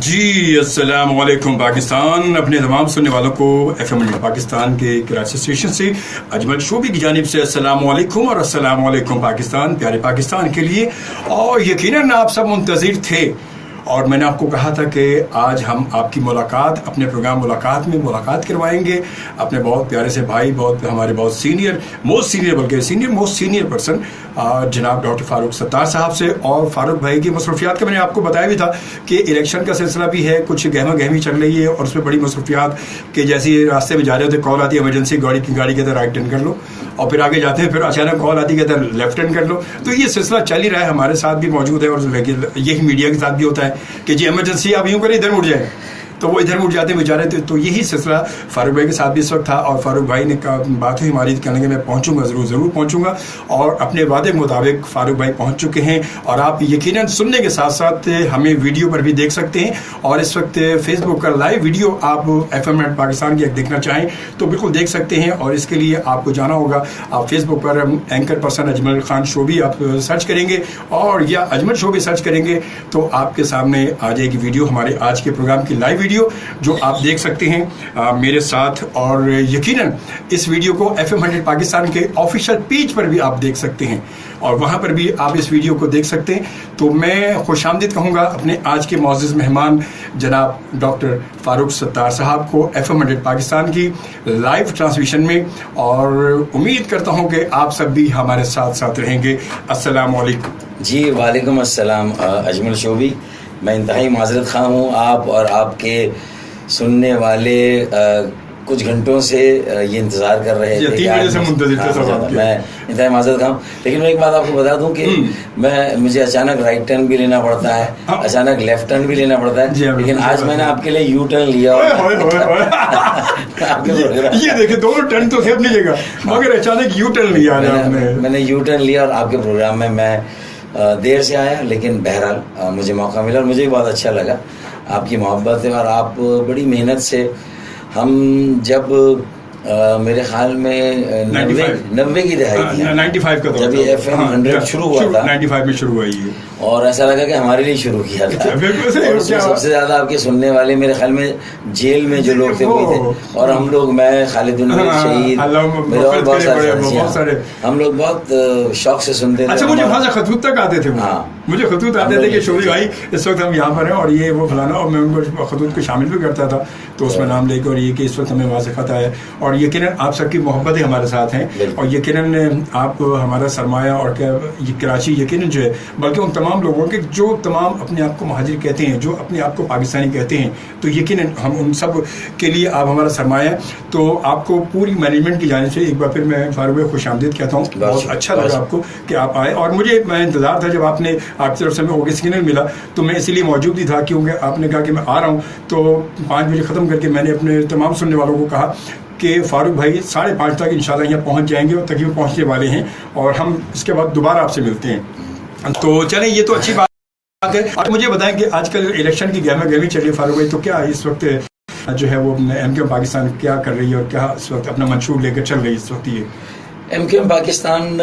جی السلام علیکم پاکستان. اپنے تمام سننے والوں کو ایف ایم پاکستان کے کراچی اسٹیشن سے اجمل شوبی کی جانب سے السلام علیکم اور السلام علیکم پاکستان, پیارے پاکستان کے لیے. اور یقیناً آپ سب منتظر تھے اور میں نے آپ کو کہا تھا کہ آج ہم آپ کی ملاقات اپنے پروگرام ملاقات میں ملاقات کروائیں گے اپنے بہت پیارے سے بھائی, ہمارے بہت سینئر موسٹ سینئر پرسن جناب ڈاکٹر فاروق ستار صاحب سے. اور فاروق بھائی کی مصروفیات کا میں نے آپ کو بتایا بھی تھا کہ الیکشن کا سلسلہ بھی ہے, کچھ گہما گہمی چل رہی ہے اور اس میں بڑی مصروفیات کہ جیسے راستے میں جا رہے ہوتے کال آتی ہے ایمرجنسی گاڑی کے اندر رائٹ ٹرن کر لو, اور پھر آگے جاتے ہیں پھر اچانک کال آتی ہے کہ لیفٹ ٹرن کر لو. تو یہ سلسلہ چل ہی رہا ہے, ہمارے ساتھ بھی موجود ہے اور یہی میڈیا کے ساتھ بھی ہوتا ہے کہ جی ایمرجنسی آپ یوں کریں ادھر مڑ جائیں, تو وہ ادھر مڑ جاتے ہیں بیچارے. تو یہی سلسلہ فاروق بھائی کے ساتھ بھی اس وقت تھا اور فاروق بھائی نے بات ہوئی ہماری, کہنے کہ میں پہنچوں گا, ضرور پہنچوں گا, اور اپنے وعدے کے مطابق فاروق بھائی پہنچ چکے ہیں. اور آپ یقیناً سننے کے ساتھ ساتھ ہمیں ویڈیو پر بھی دیکھ سکتے ہیں, اور اس وقت فیس بک کا لائیو ویڈیو آپ ایف ایم نیٹ پاکستان کی دیکھنا چاہیں تو بالکل دیکھ سکتے ہیں. اور اس کے لیے آپ کو جانا ہوگا, آپ فیس بک پر اینکر پرسن اجمل خان شوبی آپ سرچ کریں گے اور یا اجمل شوبی سرچ کریں گے تو آپ کے سامنے آ جائے گی ویڈیو, ہمارے آج کے پروگرام کی لائیو ویڈیو جو آپ دیکھ سکتے ہیں میرے ساتھ. اور یقیناً اس ویڈیو کو ایف ایم 100 پاکستان کے آفیشیل پیج پر بھی آپ دیکھ سکتے ہیں اور وہاں پر بھی آپ اس ویڈیو کو دیکھ سکتے ہیں. تو میں خوش آمدید کہوں گا اپنے آج کے معزز مہمان جناب ڈاکٹر فاروق ستار صاحب کو ایف ایم 100 پاکستان کی لائیو ٹرانسمیشن میں, اور امید کرتا ہوں کہ آپ سب بھی ہمارے ساتھ رہیں گے. السلام علیکم. جی وعلیکم السلام اجمل شوبی. میں انتہائی معذرت خواہ ہوں, آپ اور آپ کے سننے والے کچھ گھنٹوں سے یہ انتظار کر رہے تھے, میں انتہائی معذرت خواہ ہوں. لیکن میں ایک بات آپ کو بتا دوں کہ مجھے اچانک رائٹ ٹرن بھی لینا پڑتا ہے, اچانک لیفٹ ٹرن بھی لینا پڑتا ہے, لیکن آج میں نے آپ کے لیے یو ٹرن لیا. یہ دیکھیں دونوں ٹرن تو تھے اپنی جگہ مگر اچانک یو ٹرن لیا میں نے یو ٹرن لیا, اور آپ کے پروگرام میں دیر سے آیا, لیکن بہرحال مجھے موقع ملا اور مجھے بھی بہت اچھا لگا. آپ کی محبت ہے اور آپ بڑی محنت سے, ہم جب میرے خیال میں 90 کی دہائی تھی, 95 کا جب یہ ایف ایم 100 شروع ہوا تھا, 95 میں شروع ہوا یہ, اور ایسا لگا کہ ہمارے لیے شروع کیا تھا. اور اس میں سب سے زیادہ آپ کے سننے والے میرے خیال میں جیل میں جو لوگ تھے وہ تھے, اور ہم لوگ, میں خالد النبی شہید, میرے اور بہت سارے, ہم لوگ بہت شوق سے سنتے تھے. اچھا مجھے خاصا خطوط تک آتے تھے, مجھے خطوط آتے تھے کہ شوبی بھائی اس وقت ہم یہاں پر ہیں اور یہ وہ فلانا, اور میں ان کو خطوط کو شامل بھی کرتا تھا تو اس میں نام لے کے, اور یہ کہ اس وقت ہمیں وہاں سے خط آیا. اور یقیناً آپ سب کی محبتیں ہمارے ساتھ ہیں, اور یقیناً آپ ہمارا سرمایہ, اور کیا یہ کراچی یقیناً جو ہے, بلکہ ان تمام لوگوں کے جو تمام اپنے آپ کو مہاجر کہتے ہیں, جو اپنے آپ کو پاکستانی کہتے ہیں, تو یقیناً ہم ان سب کے لیے آپ ہمارا سرمایہ. تو آپ کو پوری مینجمنٹ کی جانب سے ایک بار پھر میں فاروق خوش آمدید کہتا ہوں. بہت اچھا لگا آپ کو کہ آپ آئے, اور مجھے میں انتظار تھا جب آپ نے آپ کی طرف سے میں سگنل ملا تو میں اسی لیے موجود ہی تھا, کیونکہ آپ نے کہا کہ میں آ رہا ہوں. تو 5 بجے ختم کر کے میں نے اپنے تمام سننے والوں کو کہا کہ فاروق بھائی 5:30 تک انشاءاللہ یہاں پہنچ جائیں گے, اور تقریباً پہنچنے والے ہیں, اور ہم اس کے بعد دوبارہ آپ سے ملتے ہیں. تو چلیں یہ تو اچھی بات ہے. اور مجھے بتائیں کہ آج کل الیکشن کی گہما گہمی چل رہی ہے فاروق بھائی, تو کیا اس وقت جو ہے وہ ایم کیو پاکستان کیا کر رہی ہے اور کیا اس وقت اپنا منشور لے کر چل رہی ہے اس وقت؟ یہ ایم کیو پاکستان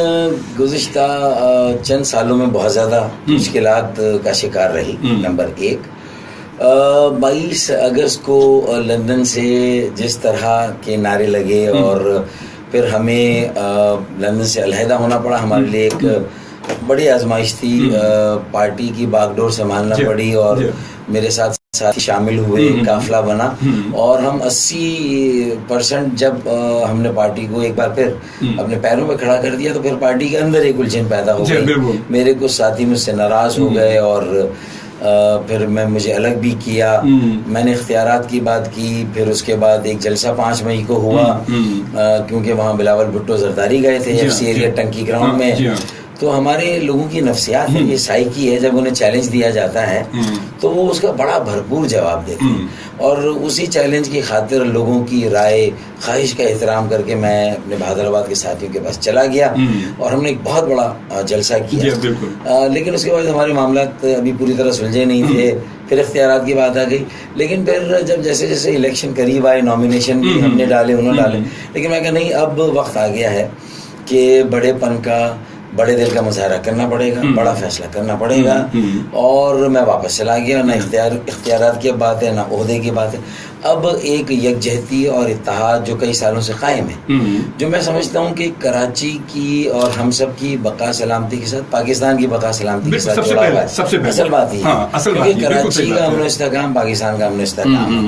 گزشتہ چند سالوں میں بہت زیادہ مشکلات کا شکار رہی. نمبر 1, 22 اگست کو لندن سے جس طرح کے نعرے لگے اور پھر ہمیں لندن سے علیحدہ ہونا پڑا, ہمارے لیے ایک بڑی آزمائش تھی. پارٹی کی باغ ڈور سنبھالنا پڑی, اور میرے ساتھی شامل ہوئے, قافلہ بنا, اور ہم 80% جب ہم نے پارٹی کو ایک بار پھر اپنے پیروں پہ کھڑا کر دیا تو پھر پارٹی کے اندر ایک الجھن پیدا ہو گئی. میرے کچھ ساتھی مجھ سے ناراض ہو گئے اور پھر مجھے الگ بھی کیا. میں نے اختیارات کی بات کی, پھر اس کے بعد ایک جلسہ 5 مئی کو ہوا, کیونکہ وہاں بلاول بھٹو زرداری گئے تھے ایف سی ایریا ٹنکی گراؤنڈ میں. تو ہمارے لوگوں کی نفسیات ہے, یہ سائیکی ہے, جب انہیں چیلنج دیا جاتا ہے تو وہ اس کا بڑا بھرپور جواب دیتے ہیں, اور اسی چیلنج کی خاطر لوگوں کی رائے خواہش کا احترام کر کے میں اپنے بہادر آباد کے ساتھیوں کے پاس چلا گیا, اور ہم نے ایک بہت بڑا جلسہ کیا. لیکن اس کے بعد ہمارے معاملات ابھی پوری طرح سلجھے نہیں تھے, پھر اختیارات کی بات آ گئی. لیکن پھر جب جیسے جیسے الیکشن قریب آئے, نامینیشن بھی ہم نے ڈالے, انہوں ڈالے, لیکن میں کہا نہیں, اب وقت آ گیا ہے کہ بڑے پن کا, بڑے دل کا مظاہرہ کرنا پڑے گا, بڑا فیصلہ کرنا پڑے گا, اور میں واپس چلا گیا. نہ اختیارات کی بات ہے, نہ عہدے کی بات ہے. اب ایک یکجہتی اور اتحاد جو کئی سالوں سے قائم ہے, جو میں سمجھتا ہوں کہ کراچی کی اور ہم سب کی بقا سلامتی کے ساتھ پاکستان کی بقا سلامتی کے ساتھ جڑا ہوا ہے. اصل بات یہ ہے کیونکہ کراچی کا امن و استحکام پاکستان کا امن و استحکام ہے,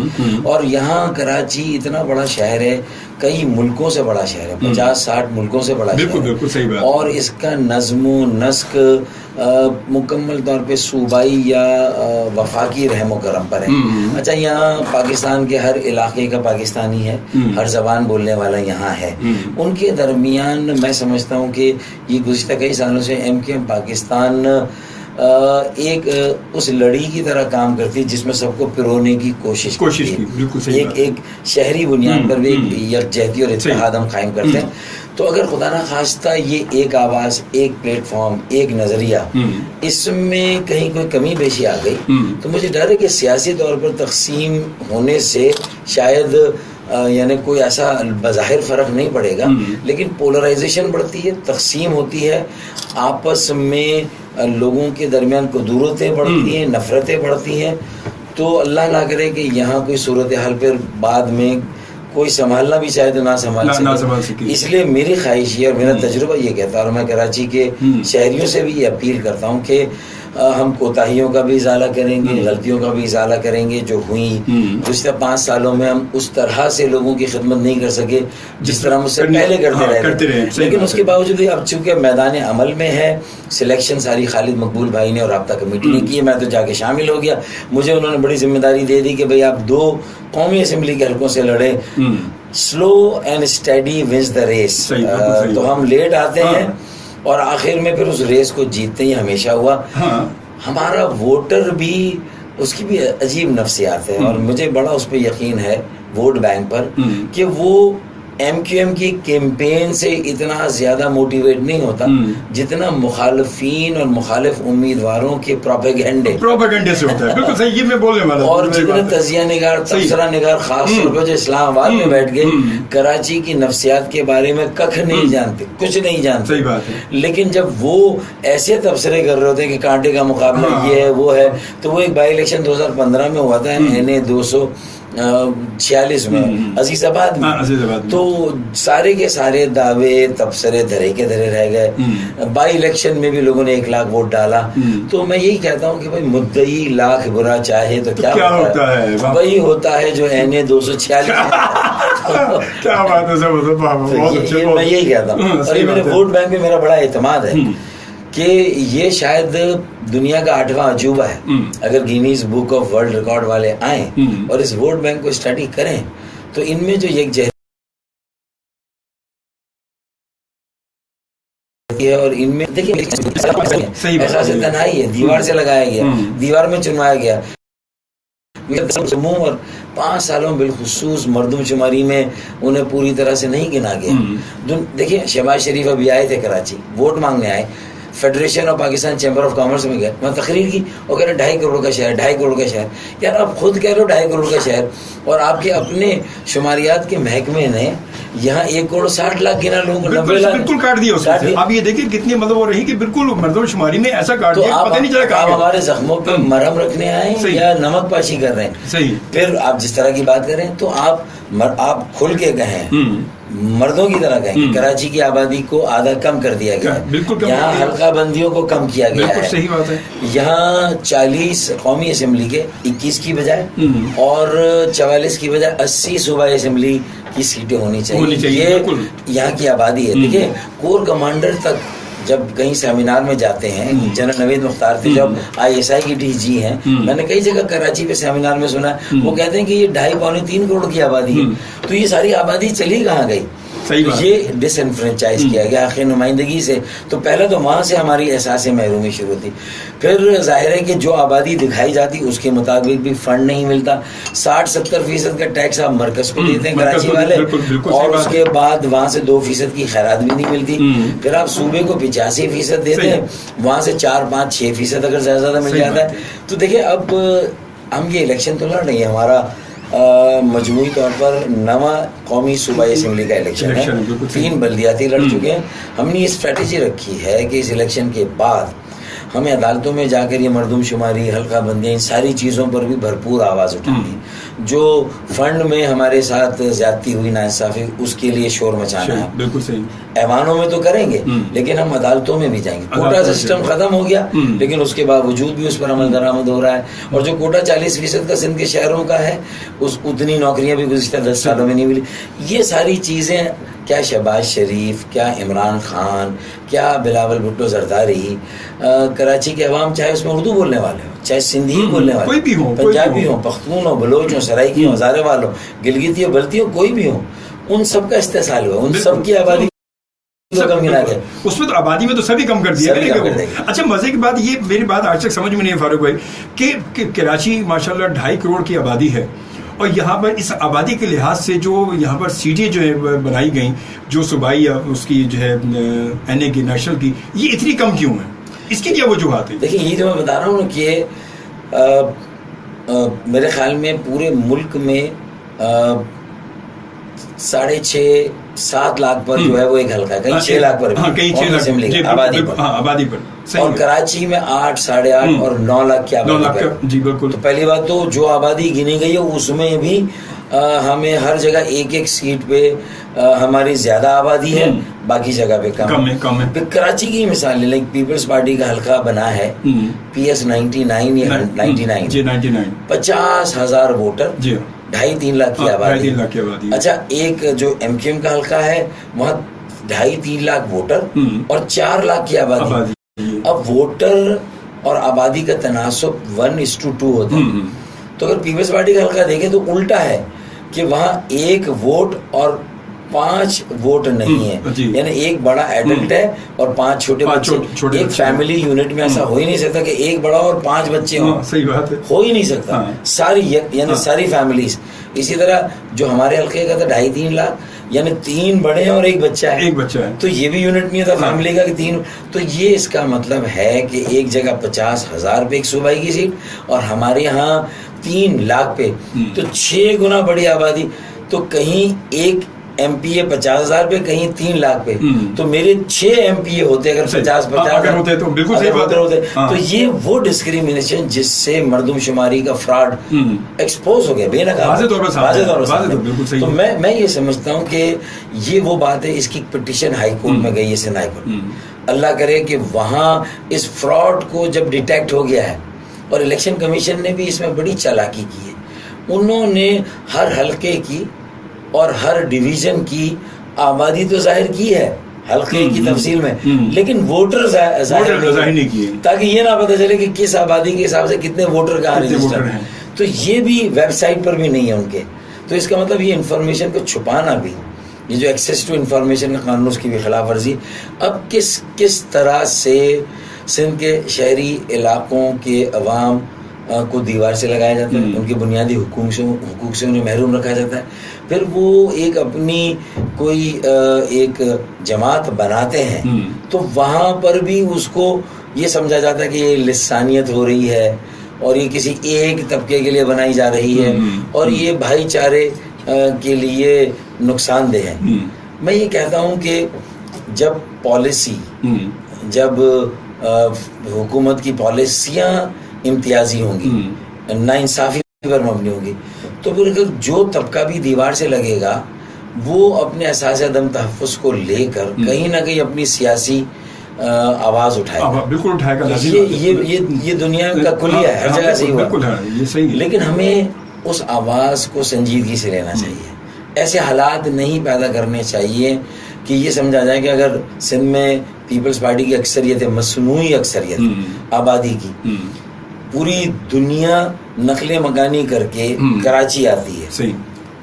اور یہاں کراچی اتنا بڑا شہر ہے, کئی ملکوں سے بڑا شہر ہے, 50-60 ملکوں سے بڑا شہر ہے, اور اس کا نظم و نسق مکمل طور پہ صوبائی یا وفاقی رحم و کرم پر ہے. اچھا, یہاں پاکستان کے ہر علاقے کا پاکستانی ہے, ہر زبان بولنے والا یہاں ہے. ان کے درمیان میں سمجھتا ہوں کہ یہ گزشتہ کئی سالوں سے MQM پاکستان ایک اس لڑی کی طرح کام کرتی جس میں سب کو پرونے کی کوشش کی, ایک شہری بنیاد پر بھی ایک یکجہتی اور اتحاد ہم قائم کرتے ہیں. تو اگر خدا نہ خواستہ یہ ایک آواز, ایک پلیٹ فارم, ایک نظریہ, اس میں کہیں کوئی کمی بیشی آ گئی تو مجھے ڈر ہے کہ سیاسی طور پر تقسیم ہونے سے شاید یعنی کوئی ایسا بظاہر فرق نہیں پڑے گا, لیکن پولرائزیشن بڑھتی ہے, تقسیم ہوتی ہے, آپس میں لوگوں کے درمیان قدورتیں بڑھتی ہیں, نفرتیں بڑھتی ہیں. تو اللہ نہ کرے کہ یہاں کوئی صورتحال پھر بعد میں کوئی سنبھالنا بھی چاہے تو نہ سنبھال سکے. اس لیے میری خواہش ہے اور میرا تجربہ یہ کہتا ہے, اور میں کراچی کے شہریوں سے بھی یہ اپیل کرتا ہوں کہ ہم کوتاہیوں کا بھی ازالہ کریں گے, غلطیوں کا بھی ازالہ کریں گے جو ہوئیں. گزشتہ 5 سالوں میں ہم اس طرح سے لوگوں کی خدمت نہیں کر سکے جس طرح ہم اس سے پہلے کرتے رہے, لیکن اس کے باوجود اب چونکہ میدان عمل میں ہے, سلیکشن ساری خالد مقبول بھائی نے اور رابطہ کمیٹی نے کی ہے, میں تو جا کے شامل ہو گیا. مجھے انہوں نے بڑی ذمہ داری دے دی کہ بھئی آپ 2 قومی اسمبلی کے حلقوں سے لڑیں, slow and steady wins the race. تو ہم لیٹ آتے ہیں اور آخر میں پھر اس ریس کو جیتتے ہی ہمیشہ ہوا. ہمارا ووٹر بھی, اس کی بھی عجیب نفسیات ہے, اور مجھے بڑا اس پہ یقین ہے ووٹ بینک پر کہ وہ MQM کی کیمپین سے اتنا زیادہ موٹیویٹ نہیں ہوتا جتنا مخالفین اور مخالف امیدواروں کے پروپیگنڈے سے ہوتا ہے. بالکل صحیح, یہ میں بولنے والا ہوں. اور جتنے تجزیہ نگار, تبصرہ نگار خاص طور پہ جو اسلام آباد میں بیٹھ گئے, کراچی کی نفسیات کے بارے میں ککھ نہیں جانتے, کچھ نہیں جانتے. صحیح بات ہے. لیکن جب وہ ایسے تبصرے کر رہے ہوتے ہیں کہ کانٹے کا مقابلہ یہ ہے وہ ہے, تو وہ ایک بائی الیکشن 2015 میں ہوا تھا NA 246 میں عزیز آباد میں, تو سارے کے سارے دعوے تبصرے دھرے کے دھرے رہ گئے. بائی الیکشن میں بھی لوگوں نے 1 لاکھ ووٹ ڈالا. تو میں یہی کہتا ہوں کہ بھائی مدعی لاکھ برا چاہے تو کیا ہوتا ہے, وہی ہوتا ہے جو NA 246. کیا بات ہے, میں یہی کہتا ہوں. اور یہ میرے ووٹ بینک میں میرا بڑا اعتماد ہے کہ یہ شاید دنیا کا 8واں عجوبہ ہے. اگر Guinness book of world record والے آئیں اور اس ووٹ بینک کو اسٹڈی کریں تو ان میں جو یکجہتی ہے, اور ان میں دیکھیں احساس تنہائی ہے, دیوار سے لگایا گیا, دیوار میں چنوایا گیا. اور 5 سالوں بالخصوص مردم شماری میں انہیں پوری طرح سے نہیں گنا گیا. دیکھیں شہباز شریف ابھی آئے تھے کراچی, ووٹ مانگنے آئے, federation of Pakistan chamber of commerce میں گئے, میں تقریر کی, وہ کہہ رہے 2.5 کروڑ کا شہر, 2.5 کروڑ کا شہر. یار آپ خود کہہ رہے ہو 2.5 کروڑ کا شہر, اور آپ کے اپنے شماریات کے محکمے نے یہاں 1 کروڑ 60 لاکھ گنا لوگوں کو 90 لاکھ بالکل کاٹ دیا. اب یہ دیکھیں کتنی مطلب ہو رہی کہ بالکل مردم شماری میں ایسا کاٹ دیا, پتہ نہیں چلا. آپ ہمارے زخموں پہ مرہم رکھنے آئے یا نمک پاشی کر رہے ہیں. صحیح. پھر آپ جس طرح کی بات کر رہے ہیں تو آپ کھل کے کہیں, مردوں کی طرح کہیں کہ کراچی کی آبادی کو آدھا کم کر دیا گیا ہے, یہاں حلقہ بندیوں کو کم کیا گیا ہے. صحیح بات ہے. یہاں 40 قومی اسمبلی کے 21 کی بجائے اور 44 کی بجائے 80 صوبائی اسمبلی کی سیٹیں ہونی چاہیے. یہ یہاں کی آبادی ہے. دیکھیے کور کمانڈر تک جب کہیں سیمینار میں جاتے ہیں, جنرل نوید مختار تھے جب ISI کی DG ہیں, میں نے کئی جگہ کراچی پہ سیمینار میں سنا, وہ کہتے ہیں کہ یہ 2.5-3 کروڑ کی آبادی ہے. تو یہ ساری آبادی چلی کہاں گئی؟ یہ ڈس انفرینچائز کیا گیا آخر نمائندگی سے. تو پہلے تو وہاں سے ہماری احساس محرومی شروع تھی. پھر ظاہر ہے کہ جو آبادی دکھائی جاتی اس کے مطابق بھی فنڈ نہیں ملتا. 60-70% کا ٹیکس آپ مرکز کو دیتے ہیں کراچی والے, اور اس کے بعد وہاں سے 2% کی خیرات بھی نہیں ملتی. پھر آپ صوبے کو 85% دیتے ہیں, وہاں سے 4-5-6% اگر زیادہ مل جاتا ہے. تو دیکھیں اب ہم یہ الیکشن تو لڑ رہے ہیں, ہمارا مجموعی طور پر 9واں قومی صوبائی اسمبلی کا الیکشن ہے, 3 بلدیاتی لڑ چکے ہیں. ہم نے یہ اسٹریٹجی رکھی ہے کہ اس الیکشن کے بعد ہمیں عدالتوں میں جا کر یہ مردم شماری, حلقہ بندیاں, ان ساری چیزوں پر بھی بھرپور آواز اٹھانی. جو فنڈ میں ہمارے ساتھ زیادتی ہوئی, ناانصافی, اس کے لیے شور مچانا ہے. بالکل صحیح. ایوانوں میں تو کریں گے لیکن ہم عدالتوں میں بھی جائیں گے. کوٹا سسٹم ختم ہو گیا لیکن اس کے باوجود بھی اس پر عمل درآمد ہو رہا ہے. اور جو کوٹا 40% کا سندھ کے شہروں کا ہے, اتنی نوکریاں بھی گزشتہ 10 سالوں میں نہیں ملی. یہ ساری چیزیں, کیا شہباز شریف, کیا عمران خان, کیا بلاول بھٹو زرداری, کراچی کے عوام, چاہے اس میں اردو بولنے والے ہوں, چاہے سندھی بولنے والے, کوئی بھی ہوں, پنجابی ہوں, پختون ہو, بلوچ ہوں, سرائکی ہوں, ہزارے والوں, گلگتی ہو, بلتی ہو, کوئی بھی ہوں, ان سب کا استحصال ہوا. ان سب کی آبادی اس میں تو آبادی میں تو سبھی کم کر دیا. اچھا, مزے کی بات یہ, میری بات آج تک سمجھ میں نہیں ہے فاروق بھائی, کہ کراچی ماشاءاللہ 2.5 کروڑ کی آبادی ہے, اور یہاں پر اس آبادی کے لحاظ سے جو یہاں پر سیٹیں جو ہے بنائی گئیں, جو صوبائی اس کی جو ہے این اے کی, نیشنل کی, یہ اتنی کم کیوں ہیں؟ اس کی کیا وجوہات ہیں؟ دیکھیں, یہ جو میں بتا رہا ہوں کہ میرے خیال میں پورے ملک میں 6.5-7 لاکھ پر جو ہے وہ ایک حلقہ ہے, کہیں 6 لاکھ پر بھی آبادی پر, اور کراچی میں 8, 8.5 اور 9 لاکھ کی آبادی پر. جی بالکل. تو پہلی بات تو جو آبادی گنی گئی ہے اس میں بھی ہمیں ہر جگہ ایک سیٹ پہ ہماری زیادہ آبادی ہے, باقی جگہ پہ کم ہے. پھر کراچی کی مثال لے لیں, پیپلز پارٹی کا حلقہ بنا ہے PS 99 یا 99, 50,000 ووٹر, 2.5-3 لاکھ کی آبادی. اچھا, ایک جو MQM کا حلقہ ہے وہاں 2.5-3 لاکھ ووٹر اور 4 لاکھ کی آبادی. اب ووٹر اور آبادی کا تناسب 1:2 ہوتا ہے. تو اگر پیپلز پارٹی کا حلقہ دیکھیں تو الٹا ہے کہ وہاں 1 ووٹ اور 5 ووٹ نہیں ہے, یعنی ایک بڑا ایڈلٹ ہے اور 5 چھوٹے بچے. ایک فیملی یونٹ میں ایسا ہو ہی نہیں سکتا کہ ایک بڑا اور 5 بچے ہوں, صحیح بات ہے, ہو ہی نہیں سکتا. ساری یعنی ساری فیملیز. اسی طرح جو ہمارے حلقے کا تھا 2.5-3 لاکھ, یعنی 3 بڑے ہیں اور ایک بچہ ہے, تو یہ بھی یونٹ نہیں تھا فیملی کا کہ 3. تو یہ اس کا مطلب ہے کہ ایک جگہ 50,000 پہ ایک صوبائی کی سیٹ, اور ہمارے ہاں 3 لاکھ پہ, تو 6 گنا بڑی آبادی. تو کہیں ایک MPA 50,000 پہ, کہیں 3 لاکھ پہ, تو میرے 6 MPA ہوتے اگر 50,000 ہوتے تو بالکل صحیح بات ہوتے. تو یہ وہ ڈسکریمنیشن جس سے مردم شماری کا فراڈ ایکسپوز ہو گیا بے نقاب واضح طور پر. تو میں یہ سمجھتا ہوں کہ یہ وہ بات ہے. اس کی پٹیشن ہائی کورٹ میں گئی ہے, سندھ ہائی کورٹ. اللہ کرے کہ وہاں اس فراڈ کو جب ڈیٹیکٹ ہو گیا ہے, اور الیکشن کمیشن نے بھی اس میں بڑی چالاکی کی ہے, انہوں نے ہر حلقے کی اور ہر ڈویژن کی آبادی تو ظاہر کی ہے حلقے کی تفصیل میں, لیکن ووٹر ظاہر نہیں کیے, تاکہ یہ نہ پتہ چلے کہ کس آبادی کے حساب سے کتنے ووٹر کہاں رجسٹر ہیں. تو یہ بھی ویب سائٹ پر بھی نہیں ہے ان کے. تو اس کا مطلب یہ انفارمیشن کو چھپانا بھی, یہ جو ایکسیس ٹو انفارمیشن کا قانون, اس کی بھی خلاف ورزی. اب کس طرح سے سندھ کے شہری علاقوں کے عوام کو دیوار سے لگایا جاتا ہے, ان کے بنیادی حقوق سے انہیں محروم رکھا جاتا ہے. پھر وہ ایک اپنی کوئی ایک جماعت بناتے ہیں, تو وہاں پر بھی اس کو یہ سمجھا جاتا ہے کہ یہ لسانیت ہو رہی ہے, اور یہ کسی ایک طبقے کے لیے بنائی جا رہی ہے, اور یہ بھائی چارے کے لیے نقصان دہ ہے. میں یہ کہتا ہوں کہ جب پالیسی, جب حکومت کی پالیسیاں امتیازی ہوں گی, ناانصافی پر مبنی ہوں گی, تو پھر جو طبقہ بھی دیوار سے لگے گا وہ اپنے اساس عدم تحفظ کو لے کر کہیں نہ کہیں اپنی سیاسی آواز اٹھائے گا. بالکل اٹھائے گا. یہ دنیا کا کلیہ ہے, ہر جگہ سے ہوا. لیکن ہمیں اس آواز کو سنجیدگی سے لینا چاہیے. ایسے حالات نہیں پیدا کرنے چاہیے کہ یہ سمجھا جائے کہ اگر سندھ میں پیپلز پارٹی کی اکثریت ہے, مصنوعی اکثریت آبادی کی, پوری دنیا نقل مکانی کر کے کراچی آتی ہے,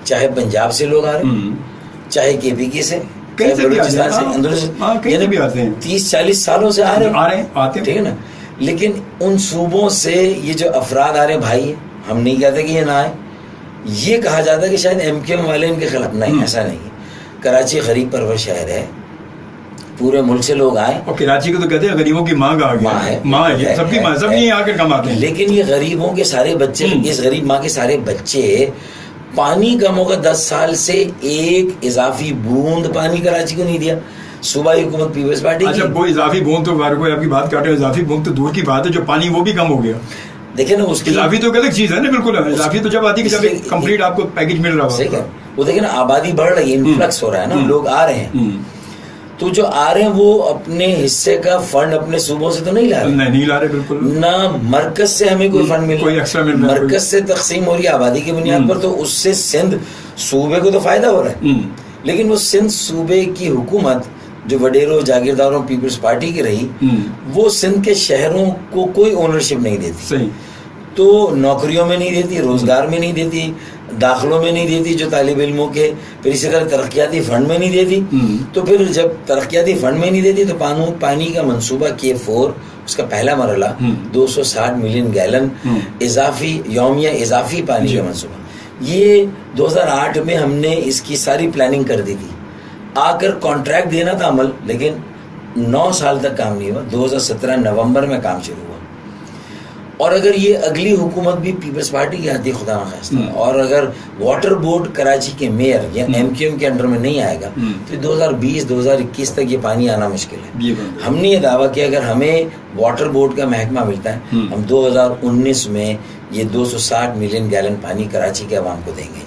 چاہے پنجاب سے لوگ آ رہے ہیں, چاہے KPK سے, بلوچستان سے, اندرون 30-40 سالوں سے آ رہے ہیں, ٹھیک ہے نا. لیکن ان صوبوں سے یہ جو افراد آ رہے ہیں بھائی, ہم نہیں کہتے کہ یہ نہ آئے. یہ کہا جاتا ہے کہ شاید MQM والے ان کے خلاف, نہیں, ایسا نہیں. کراچی غریب پرور شہر ہے, پورے ملک سے لوگ آئے, اور کراچی کو تو کہتے ہیں غریبوں کی ماں کا ماں ہے, سب کی ماں, سب نہیں آ کر کماتے ہیں. لیکن یہ غریبوں کے سارے بچے, اس غریب ماں کے سارے بچے پانی کم ہوگا 10 سال سے ایک اضافی بوند پانی کراچی کو نہیں دیا صوبائی حکومت پیپلز پارٹی کی. اچھا وہ اضافی بوند تو آپ کی بات کر رہے ہیں, اضافی بوند تو دور کی بات ہے, جو پانی وہ بھی کم ہو گیا. دیکھیں نا اس کی اضافی تو الگ چیز ہے نا, بالکل اضافی تو جب آتی ہے کہ جب کمپلیٹ آپ کو پیکج مل رہا ہے. وہ دیکھیں نا آبادی بڑھ رہی ہے, انفلکس ہو رہا ہے نا, لوگ آ رہے ہیں, تو جو آ رہے ہیں وہ اپنے حصے کا فنڈ اپنے صوبوں سے تو نہیں لا رہے, نہیں لا رہے بالکل, نہ مرکز سے ہمیں کوئی فنڈ مل رہا ہے, مرکز سے تقسیم ہو رہی ہے آبادی کی بنیاد پر, تو اس سے سندھ صوبے کو تو فائدہ ہو رہا ہے, لیکن وہ سندھ صوبے کی حکومت جو وڈیروں جاگیرداروں پیپلز پارٹی کی رہی, وہ سندھ کے شہروں کو کوئی اونرشپ نہیں دیتی. صحیح. تو نوکریوں میں نہیں دیتی, روزگار میں نہیں دیتی, داخلوں میں نہیں دیتی جو طالب علموں کے, پھر اسی طرح ترقیاتی فنڈ میں نہیں دیتی. تو پھر جب ترقیاتی فنڈ میں نہیں دیتی تو پانی کا منصوبہ K4 اس کا پہلا مرحلہ 260 ملین گیلن اضافی یومیہ اضافی پانی کا منصوبہ, یہ 2008 میں ہم نے اس کی ساری پلاننگ کر دی تھی. آ کر کانٹریکٹ دینا تھا عمل, لیکن 9 سال تک کام نہیں ہوا. 2017 نومبر میں کام شروع ہوا. اور اگر یہ اگلی حکومت بھی پیپلز پارٹی کی آتی خدا نخواستہ, اور اگر واٹر بورڈ کراچی کے میئر یا MQM کے انڈر میں نہیں آئے گا تو 2020-2021 تک یہ پانی آنا مشکل ہے. ہم نے یہ دعویٰ کیا اگر ہمیں واٹر بورڈ کا محکمہ ملتا ہے, ہم 2019 میں یہ 260 ملین گیلن پانی کراچی کے عوام کو دیں گے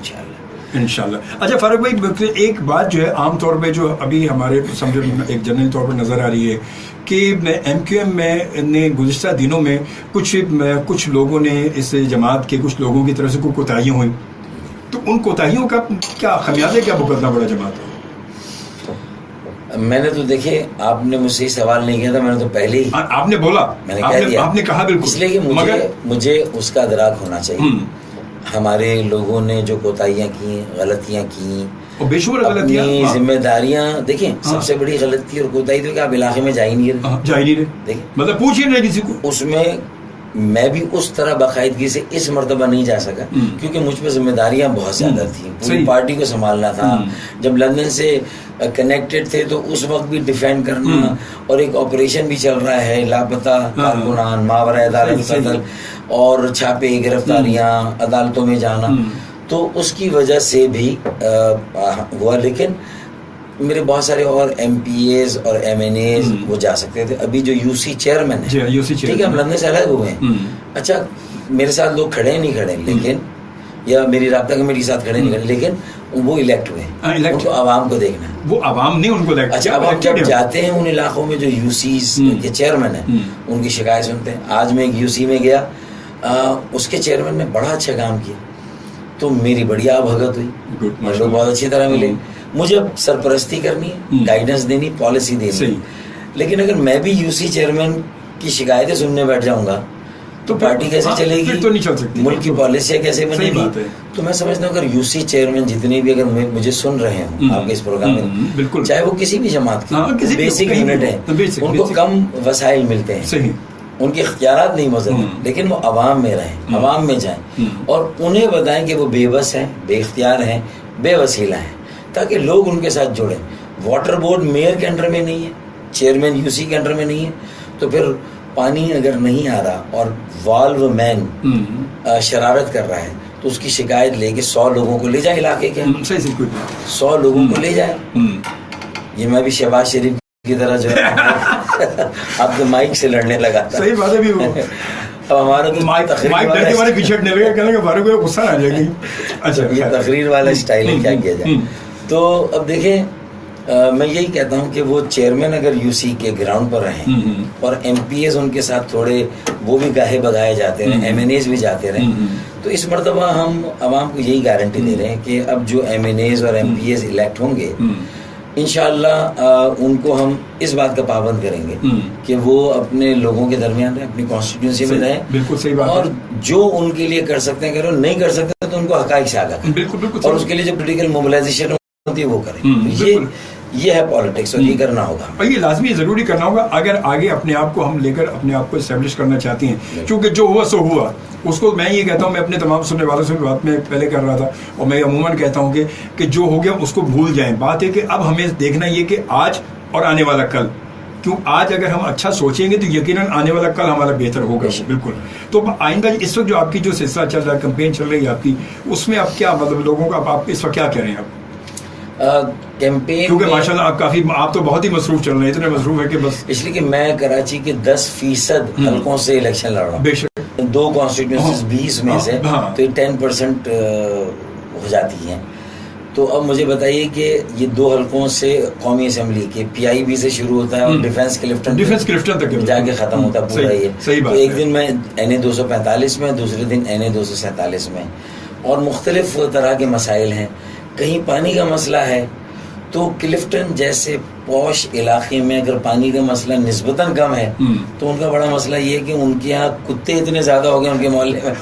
انشاءاللہ. اچھا فاروق بھائی, ایک بات جو ہے عام طور پہ جو ابھی ہمارے سمجھو ایک جنرل طور پر نظر آ رہی ہے کہ MQM میں نے گزشتہ دنوں میں کچھ لوگوں نے اس جماعت کے کچھ لوگوں کی طرف سے کوئی کوتاہیاں ہوئی, تو ان کوتاہیوں کا کیا خمیازے کیا بھگتنا پڑا جماعت کو؟ میں نے تو دیکھے آپ نے مجھ سے سوال نہیں کیا تھا, میں نے تو پہلے ہی آپ نے بولا, میں نے کہہ دیا, آپ نے کہا بالکل, اس لیے کہ مجھے اس کا ادراک ہونا چاہیے. ہمارے لوگوں نے جو کوتاہیاں کی, غلطیاں کی, اپنی ذمہ داریاں, دیکھیں سب سے بڑی غلطی اور کوتاہی تو کہ آپ علاقے میں جا ہی نہیں رہے, دیکھیں مطلب پوچھ ہی نہیں کسی کو. اس میں میں بھی اس طرح باقاعدگی سے اس مرتبہ نہیں جا سکا کیونکہ مجھ پہ ذمہ داریاں بہت زیادہ تھیں, پوری پارٹی کو سنبھالنا تھا. جب لندن سے کنیکٹڈ تھے تو اس وقت بھی ڈیفینڈ کرنا, اور ایک آپریشن بھی چل رہا ہے لاپتہ کارکنان, ماورا عدالت قتل اور چھاپے گرفتاریاں, عدالتوں میں جانا, تو اس کی وجہ سے بھی ہوا. لیکن میرے بہت سارے اور MPAs اور MNAs وہ جا سکتے تھے. ابھی جو UC چیئرمین ہے, ٹھیک ہے, ہم لندن سے الگ ہوئے ہیں, اچھا میرے ساتھ لوگ کھڑے نہیں کھڑے, لیکن یا میری رابطہ کمیٹی کے ساتھ کھڑے نہیں کھڑے, لیکن وہ الیکٹ ہوئے ہیں, ان کو عوام کو دیکھنا ہے. وہ عوام نہیں ان کو دیکھنا. اچھا اب ہم جب جاتے ہیں ان علاقوں میں جو UCs کے چیئرمین ہیں, ان کی شکایت سنتے ہیں. آج میں ایک UC میں گیا, اس کے چیئرمین نے بڑا اچھا کام کیا, تو میری بڑی آبھگت ہوئی, لوگ بہت اچھی طرح ملے. مجھے اب سرپرستی کرنی ہے, گائیڈنس دینی, پالیسی دینی, لیکن اگر میں بھی UC چیئرمین کی شکایتیں سننے بیٹھ جاؤں گا تو پارٹی کیسے چلے گی, تو نہیں چل سکتی, ملک کی پالیسیاں کیسے بنے گی. تو میں سمجھتا ہوں اگر UC چیئرمین جتنے بھی اگر مجھے سن رہے ہوں آپ کے اس پروگرام میں, چاہے وہ کسی بھی جماعت کی بیسک یونٹ ہے, ان کو کم وسائل ملتے ہیں, ان کے اختیارات نہیں موجود ہیں, لیکن وہ عوام میں رہیں, عوام میں جائیں اور انہیں بتائیں کہ وہ بے بس ہیں, بے اختیار ہیں, بے وسیلہ ہیں, تاکہ لوگ ان کے ساتھ جڑیں. واٹر بورڈ میئر کے انڈر میں نہیں ہے, چیئرمین UC کے انڈر میں نہیں ہے, تو پھر پانی اگر نہیں آ رہا اور والو مین شرارت کر رہا ہے تو اس کی شکایت لے کے 100 لوگوں کو لے جائیں علاقے کے, 100 لوگوں کو لے جائیں. یہ میں بھی شہباز شریف کی طرح جو ہے آپ کے مائک سے لڑنے لگا تھا. صحیح بات ہے بھی وہ. اب ہمارا تو یہ تقریر والا اسٹائل ہے, کیا کیا جائے. تو اب دیکھیں میں یہی کہتا ہوں کہ وہ چیئرمین اگر UC کے گراؤنڈ پر رہیں اور MPAs ان کے ساتھ تھوڑے وہ بھی گاہے بگائے جاتے رہیں, MNAs بھی جاتے رہیں, تو اس مرتبہ ہم عوام کو یہی گارنٹی دے رہے ہیں کہ اب جو MNAs اور MPAs الیکٹ ہوں گے انشاءاللہ ان کو ہم اس بات کا پابند کریں گے کہ وہ اپنے لوگوں کے درمیان رہیں, اپنی کانسٹیٹیوئنسی میں رہیں, بالکل صحیح بات, اور جو ان کے لیے کر سکتے ہیں کرو, نہیں کر سکتے تو ان کو حقائق سے آگاہ کریں, اور اس کے لیے جو پولیٹیکل موبلائزیشن ہوتی ہے وہ کریں. یہ ہے پالیٹکس, اور یہ کرنا ہوگا, اور یہ لازمی ضروری کرنا ہوگا اگر آگے اپنے آپ کو ہم لے کر اپنے آپ کو اسٹیبلش کرنا چاہتے ہیں. کیونکہ جو ہوا سو ہوا, اس کو میں یہ کہتا ہوں, میں اپنے تمام سننے والوں سے بات میں پہلے کر رہا تھا, اور میں عموماً کہتا ہوں کہ جو ہو گیا اس کو بھول جائیں. بات ہے کہ اب ہمیں دیکھنا یہ کہ آج اور آنے والا کل کیوں آج اگر ہم اچھا سوچیں گے تو یقیناً آنے والا کل ہمارا بہتر ہوگا. بالکل. تو آئندہ اس وقت جو آپ کی جو سلسلہ چل رہا ہے, کمپین چل رہی ہے آپ کی, اس میں آپ کیا مطلب لوگوں کا آپ اس وقت کیا کہہ رہے ہیں آپ؟ کیمپین کیونکہ ماشاء اللہ آپ تو بہت ہی مصروف چل رہے ہیں, اتنے مصروف ہے کہ بس. اس لیے کہ میں کراچی کے 10% حلقوں سے الیکشن لڑ رہا ہوں. بے شک 2 کانسٹیٹیوئنسیز 20 میں سے, تو یہ 10% ہو جاتی ہیں. تو اب مجھے بتائیے کہ یہ 2 حلقوں سے قومی اسمبلی کے PIB سے شروع ہوتا ہے اور ڈیفنس کلفٹن تک جا کے ختم ہوتا ہے پورا. یہ تو ایک دن میں NA 245 میں, دوسرے دن NA 247 میں, اور مختلف طرح کے مسائل ہیں. کہیں پانی کا مسئلہ ہے تو کلفٹن جیسے پوش علاقے میں اگر پانی کا مسئلہ نسبتاً کم ہے تو ان کا بڑا مسئلہ یہ ہے کہ ان کے یہاں کتے اتنے زیادہ ہو گئے ان کے محلے میں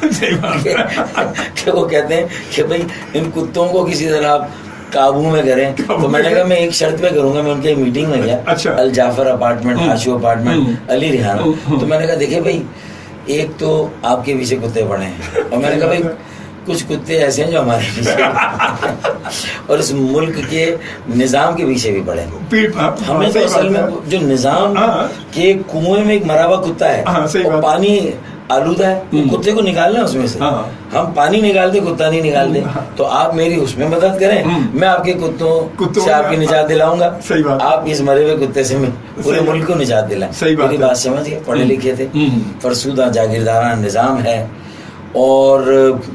کہ وہ کہتے ہیں کہ بھائی ان کتوں کو کسی طرح آپ قابو میں کریں. تو میں نے کہا میں ایک شرط پہ کروں گا. میں ان کی میٹنگ میں گیا, الجعفر اپارٹمنٹ, ہاشو اپارٹمنٹ, علی ریحانہ. تو میں نے کہا دیکھیں بھائی, ایک تو آپ کے پیچھے کتے پڑے ہیں, اور میں نے کہا بھائی کچھ کتے ایسے ہیں جو ہمارے پیچھے اور اس ملک کے نظام کے پیچھے بھی پڑے. ہمیں تو اصل میں جو نظام کے کنویں میں ایک مرا ہوا کتا ہے, وہ پانی آلودہ ہے, کتے کو نکالنا اس میں سے. ہم پانی نکالتے, کتا نہیں نکالتے. تو آپ میری اس میں مدد کریں, میں آپ کے کتوں سے آپ کی نجات دلاؤں گا. آپ اس مرے ہوئے کتے سے میں پورے ملک کو نجات دلائیں. میری بات سمجھ گئے؟ پڑھے لکھے تھے, فرسودہ جاگیردارانہ نظام ہے, اور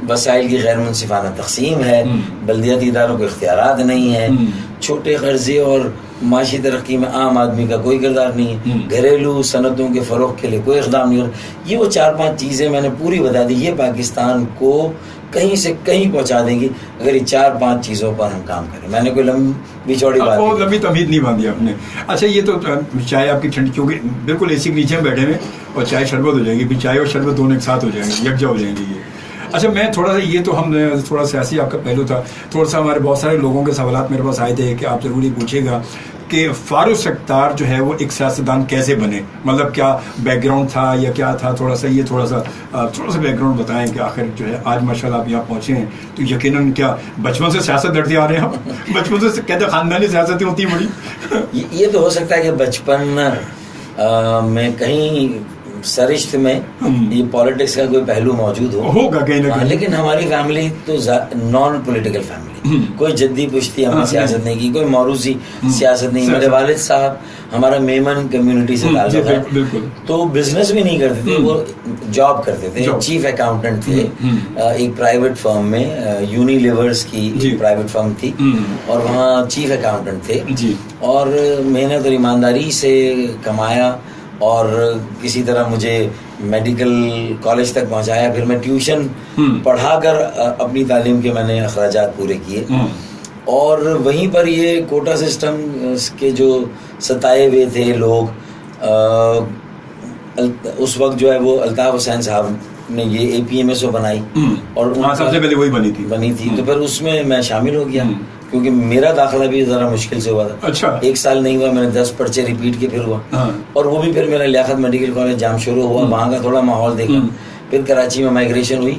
وسائل کی غیر منصفانہ تقسیم ہے, بلدیاتی اداروں کو اختیارات نہیں ہیں, چھوٹے قرضے اور معاشی ترقی میں عام آدمی کا کوئی کردار نہیں ہے, گھریلو صنعتوں کے فروغ کے لیے کوئی اقدام نہیں ہو رہا. یہ وہ 4-5 چیزیں میں نے پوری بتا دی, یہ پاکستان کو کہیں سے کہیں پہنچا دیں گی اگر یہ 4-5 چیزوں پر ہم کام کریں. میں نے کوئی لمبی چوڑی بات نہیں, لمبی تمہید نہیں باندھی آپ نے. اچھا یہ تو چائے آپ کی ٹھنڈی, کیونکہ بالکل اے سی کے نیچے بیٹھے ہوئے, اور چائے شربت ہو جائے گی, پھر چائے اور شربت دونوں ایک ساتھ ہو جائیں گے, یکجا ہو جائیں گے یہ. اچھا میں تھوڑا سا, یہ تو ہم تھوڑا سیاسی آپ کا پہلو تھا, تھوڑا سا ہمارے بہت سارے لوگوں کے سوالات میرے پاس آئے تھے کہ آپ ضروری پوچھے گا کہ فاروق ستار جو ہے وہ ایک سیاستدان کیسے بنے, مطلب کیا بیک گراؤنڈ تھا یا کیا تھا, تھوڑا سا بیک گراؤنڈ بتائیں کہ آخر جو ہے آج ماشاء اللہ آپ یہاں پہنچے ہیں تو یقیناً کیا بچپن سے سیاست لڑتے آ رہے ہیں آپ, بچپن سے کہتے خاندانی سیاستیں ہوتی ہیں بڑی. یہ تو ہو سکتا ہے کہ بچپن میں کہیں سرشت میں یہ پالیٹکس کا کوئی پہلو موجود ہوگا کہیں نہ کہیں, لیکن ہماری فیملی تو نان پولیٹیکل فیملی, کوئی جدی پشتی ہم نے سیاست نہیں کی, کوئی موروثی سیاست نہیں. میرے والد صاحب ہمارا میمن کمیونٹی سے تعلق ہے, تو بزنس بھی نہیں کرتے تھے, وہ جاب کرتے تھے, چیف اکاؤنٹنٹ تھے ایک پرائیویٹ فرم میں, یونیلیورس کی پرائیویٹ فرم تھی, اور وہاں چیف اکاؤنٹنٹ تھے, اور محنت اور ایمانداری سے کمایا اور کسی طرح مجھے میڈیکل کالج تک پہنچایا. پھر میں ٹیوشن پڑھا کر اپنی تعلیم کے میں نے اخراجات پورے کیے, اور وہیں پر یہ کوٹا سسٹم کے جو ستائے ہوئے تھے لوگ, اس وقت جو ہے وہ الطاف حسین صاحب نے یہ APMSO بنائی, اور سب سے پہلے وہی بنی تھی. تو پھر اس میں میں شامل ہو گیا, کیونکہ میرا داخلہ بھی ذرا مشکل سے ہوا تھا. اچھا 1 سال نہیں ہوا, میں نے 10 پرچے ریپیٹ کے پھر ہوا, اور وہ بھی پھر میرا لیاقت میڈیکل کالج جام شروع ہوا, وہاں کا تھوڑا ماحول دیکھا. پھر کراچی میں مائگریشن ہوئی,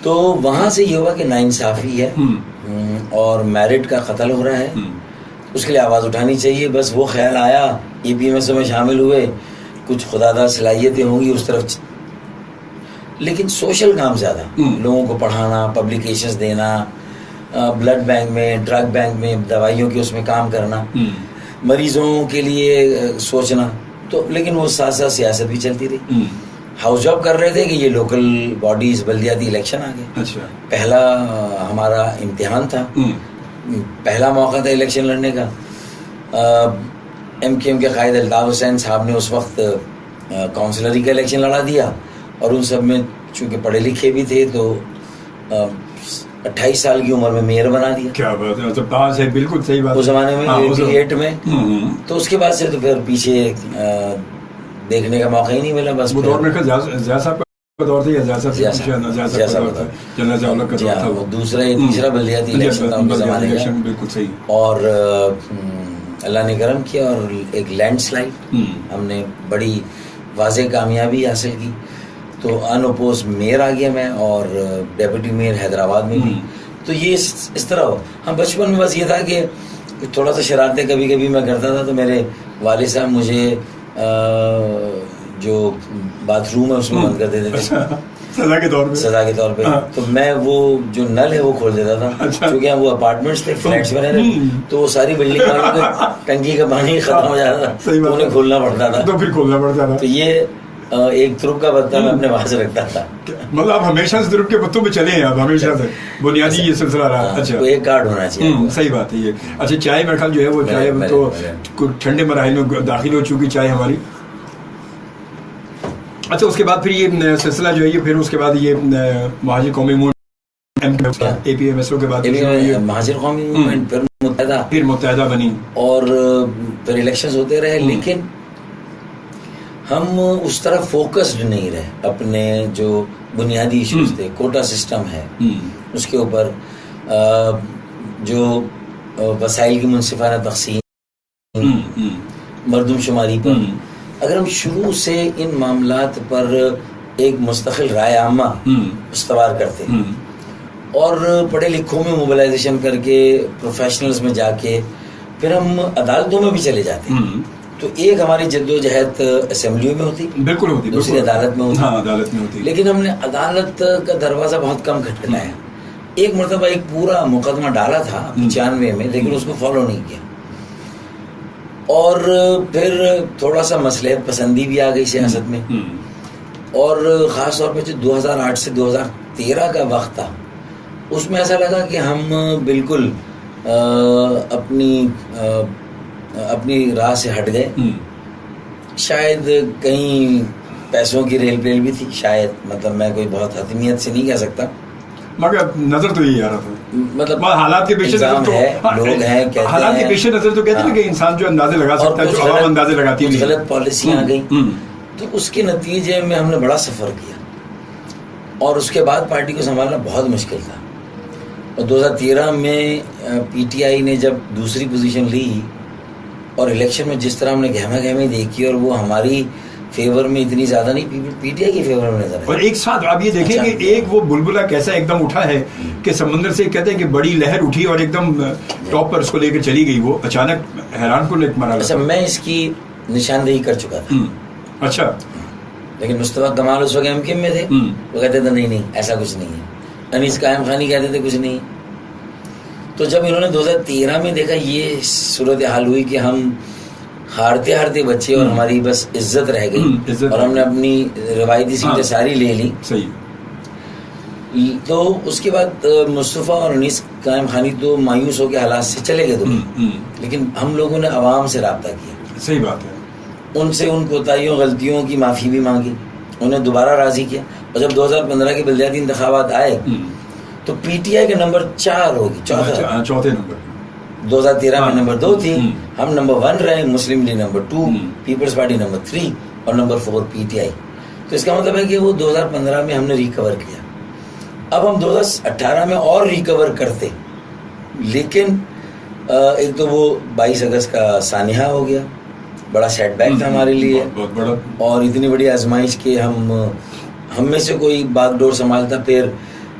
تو وہاں سے یہ ہوا کہ ناانصافی ہے اور میرٹ کا قتل ہو رہا ہے, اس کے لیے آواز اٹھانی چاہیے. بس وہ خیال آیا, APMSO میں شامل ہوئے, کچھ خداداد صلاحیتیں ہوں گی اس طرف, لیکن سوشل کام زیادہ, لوگوں کو پڑھانا, پبلیکیشنز دینا, بلڈ بینک میں, ڈرگ بینک میں دوائیوں کے اس میں کام کرنا, مریضوں کے لیے سوچنا. تو لیکن وہ ساتھ ساتھ سیاست بھی چلتی رہی. ہاؤس جاب کر رہے تھے کہ یہ لوکل باڈیز بلدیاتی الیکشن آ گئے. پہلا ہمارا امتحان تھا, پہلا موقع تھا الیکشن لڑنے کا. MKM کے قائد الطاف حسین صاحب نے اس وقت کونسلری کا الیکشن لڑا دیا, اور ان سب میں چونکہ پڑھے لکھے بھی تھے تو 28 سال کی عمر میں میئر بنا دیا. کیا بات ہے, مطلب پاس ہے, بالکل صحیح بات. اس زمانے میں 88 میں, تو اس کے بعد سے تو پھر پیچھے دیکھنے کا موقع ہی نہیں ملا. بس وہ دور میں زیاد صاحب کا دور تھا یا زیاد صاحب کا دور, دوسرا یا تیسرا بلدیاتی الیکشن تھا ان کے زمانے کا. بالکل صحیح. اور اللہ نے کرم کیا, اور ایک لینڈ سلائڈ ہم نے بڑی واضح کامیابی حاصل کی, تو ان اپوز میئر آ گیا میں, اور ڈیپٹی میئر حیدرآباد میں بھی. تو یہ اس طرح ہو. ہم بچپن میں بس یہ تھا کہ تھوڑا سا شرارتیں کبھی کبھی میں کرتا تھا تو میرے والد صاحب مجھے جو باتھ روم ہے اس میں بند کر دیتے تھے سزا کے طور پہ تو میں وہ جو نل ہے وہ کھول دیتا تھا, کیونکہ وہ اپارٹمنٹس تھے, فلیٹس میں رہتے, تو وہ ساری بلڈنگ والوں کے ٹنکی کا پانی ختم ہو جاتا تھا تو انہیں کھولنا پڑتا تھا. تو یہ ایک ترک کا پتا میں اپنے پاس رکھتا تھا. مطلب آپ ہمیشہ سے ترک کے پتوں پہ چلے ہیں, آپ ہمیشہ سے بنیادی یہ سلسلہ رہا. اچھا, تو ایک کارڈ ہونا چاہیے. صحیح بات ہے یہ. اچھا, چائے میرا خیال جو ہے وہ چائے تو ٹھنڈے مراحل میں داخل ہو چکی چائے ہماری. اچھا, اس کے بعد پھر یہ سلسلہ جو ہے یہ پھر اس کے بعد یہ مہاجر قومی موومنٹ اے پی ایم ایس او کے بعد مہاجر قومی موومنٹ پھر متحدہ بنی اور پھر الیکشنز ہوتے رہے, لیکن ہم اس طرح فوکسڈ نہیں رہے. اپنے جو بنیادی ایشوز تھے, کوٹا سسٹم ہے اس کے اوپر, جو وسائل کی منصفانہ تقسیم, مردم شماری پر, اگر ہم شروع سے ان معاملات پر ایک مستقل رائے عامہ استوار کرتے اور پڑھے لکھوں میں موبلائزیشن کر کے پروفیشنلز میں جا کے پھر ہم عدالتوں میں بھی چلے جاتے, تو ایک ہماری جد و جہد اسمبلیوں میں ہوتی, بالکل ہوتی, دوسری عدالت میں ہوتی. ہاں, عدالت میں ہوتی. لیکن ہم نے عدالت کا دروازہ بہت کم کھٹکھٹایا. ایک مرتبہ ایک پورا مقدمہ ڈالا تھا 95 میں, لیکن اس کو فالو نہیں کیا. اور پھر تھوڑا سا مصلحت پسندی بھی آ گئی سیاست میں, اور خاص طور پہ جو 2008 سے 2013 کا وقت تھا, اس میں ایسا لگا کہ ہم بالکل اپنی راہ سے ہٹ گئے. شاید کہیں پیسوں کی ریل پیل بھی تھی شاید, مطلب میں کوئی بہت حتمیت سے نہیں کہہ سکتا, مگر نظر تو یہی آ رہا تھا. مطلب حالات کے پیش نظر لوگ ہیں کہتے ہیں, حالات کے پیش نظر تو کہتے ہیں کہ انسان جو اندازے لگا سکتا ہے, جو عوام اندازے لگاتی ہے, غلط پالیسیاں آ گئی, تو اس کے نتیجے میں ہم نے بڑا سفر کیا, اور اس کے بعد پارٹی کو سنبھالنا بہت مشکل تھا. اور 2013 میں پی ٹی آئی نے جب دوسری پوزیشن لی, اور الیکشن میں جس طرح ہم نے گہما گہمی دیکھی, اور وہ ہماری فیور میں اتنی زیادہ نہیں, پی ٹی آئی کی فیور میں نظر ہے. اور ایک ساتھ آپ یہ دیکھیں کہ ایک وہ بلبلہ کیسا ایک دم اٹھا ہے کہ سمندر سے کہتے ہیں کہ بڑی لہر اٹھی اور ایک دم ٹاپ پر اس کو لے کر چلی گئی, وہ اچانک حیران کن ایک مرحلہ. اچھا, میں اس کی نشاندہی کر چکا تھا. اچھا, لیکن مصطفیٰ کمال اس وقت ایم کیو میں تھے, وہ کہتے تھے نہیں ایسا کچھ نہیں ہے. انیس قائم خانی کہتے تھے کچھ نہیں. تو جب انہوں نے 2013 میں دیکھا یہ صورتحال ہوئی کہ ہم ہارتے ہارتے بچے اور ہماری بس عزت رہ گئی, اور ہم نے اپنی روایتی سیٹیں ساری لے لی. صحیح. تو اس کے بعد مصطفیٰ اور انیس قائم خانی تو مایوس ہو کے حالات سے چلے گئے دبئی, لیکن ہم لوگوں نے عوام سے رابطہ کیا. صحیح بات ہے. ان سے ان کوتاہیوں غلطیوں کی معافی بھی مانگی, انہیں دوبارہ راضی کیا. اور جب 2015 کے بلدیاتی انتخابات آئے تو پی ٹی آئی کا نمبر 4 ہوگی, چوتھے نمبر. 2013 میں نمبر 2 تھی, ہم نمبر 1 رہے, مسلم لیگ نمبر 2, پیپلز پارٹی نمبر 3 اور نمبر 4 پی ٹی آئی. تو اس کا مطلب ہے کہ وہ 2015 میں ہم نے ریکور کیا. اب ہم 2018 میں اور ریکور کرتے, لیکن ایک تو وہ 22 اگست کا سانحہ ہو گیا, بڑا سیٹ بیک تھا ہمارے لیے, اور اتنی بڑی آزمائش کہ ہم میں سے کوئی باغ ڈور سنبھالتا. پھر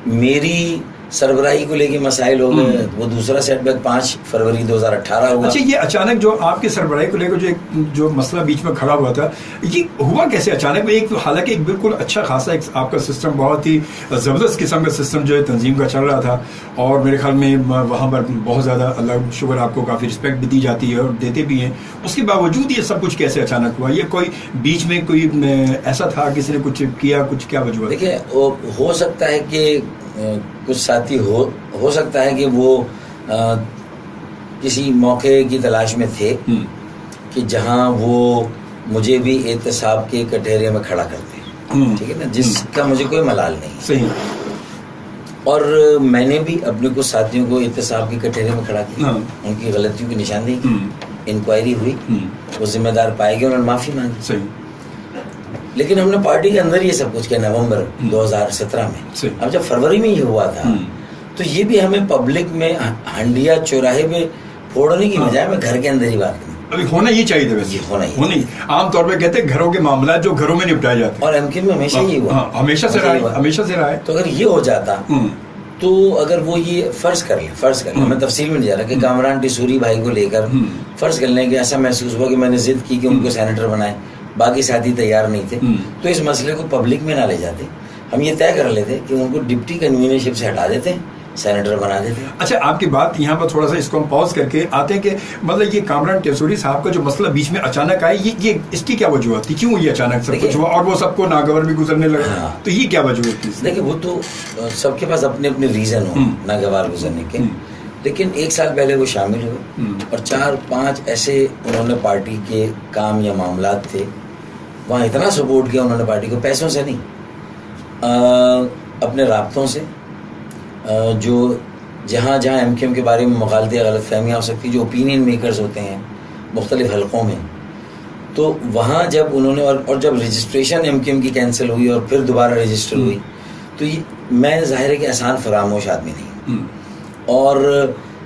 میری سربراہی کو لے کے مسائل ہو گئے, وہ دوسرا سیٹ بیک 5 فروری 2018 ہوا. اچھا, یہ اچانک جو آپ کے سربراہی کو لے کر جو مسئلہ بیچ میں کھڑا ہوا تھا, یہ ہوا کیسے اچانک؟ ایک حالانکہ ایک بالکل اچھا خاصا ایک آپ کا سسٹم, بہت ہی زبردست قسم کا سسٹم جو ہے تنظیم کا چل رہا تھا, اور میرے خیال میں وہاں پر بہت زیادہ اللہ شکر آپ کو کافی رسپیکٹ بھی دی جاتی ہے اور دیتے بھی ہیں. اس کے باوجود یہ سب کچھ کیسے اچانک ہوا؟ یہ کوئی بیچ میں کوئی ایسا تھا کسی نے کچھ کیا, کچھ کیا وجوہ؟ دیکھیں, ہو سکتا ہے کہ کچھ ساتھی ہو سکتا ہے کہ وہ کسی موقع کی تلاش میں تھے کہ جہاں وہ مجھے بھی احتساب کے کٹہرے میں کھڑا کرتے, ٹھیک ہے نا, جس کا مجھے کوئی ملال نہیں. صحیح. اور میں نے بھی اپنے کچھ ساتھیوں کو احتساب کے کٹہرے میں کھڑا کیا, ان کی غلطیوں کی نشاندہی کی, انکوائری ہوئی, وہ ذمہ دار پائے گئے, انہوں نے معافی مانگی. صحیح. لیکن ہم نے پارٹی کے اندر یہ سب کچھ کیا نومبر 2017 میں. اب جب فروری میں یہ ہوا تھا تو یہ بھی ہمیں پبلک میں ہنڈیا چوراہے پہ پھوڑنے کی بجائے میں گھر کے اندر ہی بات کروں. ابھی ہونا یہ چاہیے تھا, ویسے ہونا ہی. عام طور پہ کہتے ہیں گھروں کے معاملات جو گھروں میں نپٹائے جاتے ہیں, اور ایم کیو میں ہمیشہ یہ ہوا, ہمیشہ سے رہا ہے. تو اگر یہ ہو جاتا تو اگر وہ یہ فرض کر لیں میں تفصیل میں نہیں جا رہا کہ کامران ٹیسوری بھائی کو لے کر فرض کر لیں کہ ایسا محسوس ہوا کہ میں نے ضد کی کہ ان کو سینیٹر بنائے، باقی ساتھی تیار نہیں تھے، تو اس مسئلے کو پبلک میں نہ لے جاتے، ہم یہ طے کر لیتے کہ ان کو ڈپٹی کنوینر شپ سے ہٹا دیتے ہیں، سینیٹر بنا دیتے ہیں۔ اچھا، آپ کی بات یہاں پر تھوڑا سا اس کو ہم پاز کر کے آتے ہیں کہ مطلب یہ کامران ٹیسوری صاحب کا جو مسئلہ بیچ میں اچانک آیا، یہ اس کی کیا وجوہات تھی؟ کیوں یہ اچانک سب کچھ ہوا اور وہ سب کو ناگوار بھی گزرنے لگا؟ تو یہ کیا وجوہات تھی؟ دیکھیں وہ تو سب کے پاس اپنے اپنے ریزن ہوں ناگوار گزرنے کے، لیکن 1 سال پہلے وہ شامل ہوئے اور 4-5 ایسے انہوں نے پارٹی کے کام یا معاملات تھے، وہاں اتنا سپورٹ کیا انہوں نے پارٹی کو، پیسوں سے نہیں، اپنے رابطوں سے، جو جہاں ایم کیو ایم کے بارے میں مغالطے یا غلط فہمیاں ہو سکتی، جو اوپینین میکرز ہوتے ہیں مختلف حلقوں میں، تو وہاں جب انہوں نے اور جب رجسٹریشن ایم کیو ایم کی کینسل ہوئی اور پھر دوبارہ رجسٹر ہوئی، تو میں ظاہر ہے کہ آسان فراموش آدمی نہیں، اور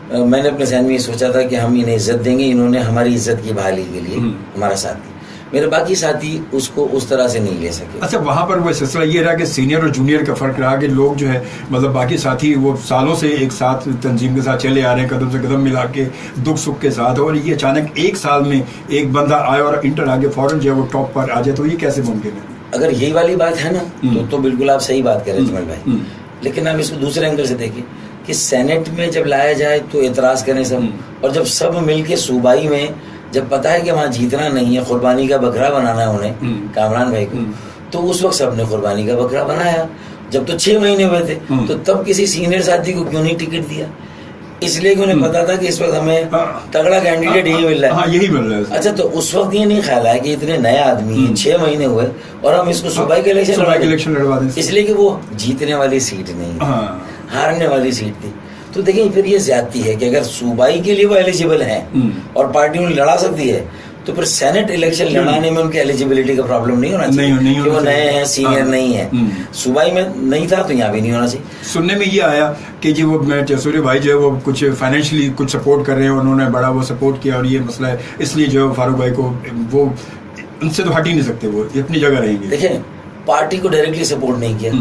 میں نے اپنے ذہن میں یہ سوچا تھا کہ ہم انہیں عزت دیں گے، انہوں نے ہماری عزت کی بحالی کے لیے ہمارا ساتھ دیا، میرے باقی ساتھی اس کو اس طرح سے نہیں لے سکے۔ اچھا، وہاں پر وہ سلسلہ یہ رہا کہ سینئر اور جونیئر کا فرق رہا کہ لوگ جو ہے مطلب باقی ساتھی وہ سالوں سے ایک ساتھ تنظیم کے ساتھ چلے آ رہے ہیں، قدم سے قدم ملا کے دکھ سکھ کے ساتھ، اور یہ اچانک 1 سال میں ایک بندہ آئے اور انٹر آگے فوراً جو ہے وہ ٹاپ پر آ جائے، تو یہ کیسے ممکن ہے؟ اگر یہی والی بات ہے نا تو بالکل آپ صحیح بات کر رہے ہیں اجمل بھائی، لیکن آپ اس کو دوسرے اینگل سے دیکھیں کہ سینٹ میں جب لایا جائے تو اعتراض کریں سب، اور جب سب مل کے صوبائی میں جب پتا ہے کہ وہاں جیتنا نہیں ہے، قربانی کا بکرا بنانا ہے انہیں کامران بھائی کو، تو اس وقت سب نے قربانی کا بکرا بنایا۔ جب تو 6 مہینے ہوئے تھے تو تب کسی سینئر ساتھی کو کیوں نہیں ٹکٹ دیا؟ اس لیے کہ انہیں پتا تھا کہ اس وقت ہمیں تگڑا کینڈیڈیٹ یہی مل رہا ہے، یہی مل رہا ہے۔ اچھا، تو اس وقت یہ نہیں خیال ہے کہ اتنے نئے آدمی 6 مہینے ہوئے اور ہم اس کو صوبائی کے الیکشن لڑوا دیں، اس لیے کہ وہ جیتنے والی سیٹ نہیں، ہارنے والی سیٹ تھی۔ تو دیکھیں پھر یہ زیادتی ہے کہ اگر صوبائی کے لیے وہ ایلیجیبل ہیں اور پارٹی انہیں لڑا سکتی ہے، تو پھر سینٹ الیکشن لڑانے میں ان کی ایلیجیبلٹی کا پرابلم نہیں ہونا چاہیے کہ وہ نئے ہیں، سینئر نہیں ہیں۔ صوبائی میں نہیں تھا تو یہاں بھی نہیں ہونا چاہیے۔ سننے میں یہ آیا کہ جی وہ ٹیسوری بھائی جو ہے وہ کچھ فائنینشلی کچھ سپورٹ کر رہے ہیں، انہوں نے بڑا وہ سپورٹ کیا اور یہ مسئلہ ہے، اس لیے جو ہے فاروق بھائی کو وہ ان سے تو ہٹ ہی نہیں سکتے، وہ اپنی جگہ رہیں گے۔ دیکھیں پارٹی کو ڈائریکٹلی سپورٹ نہیں کیا،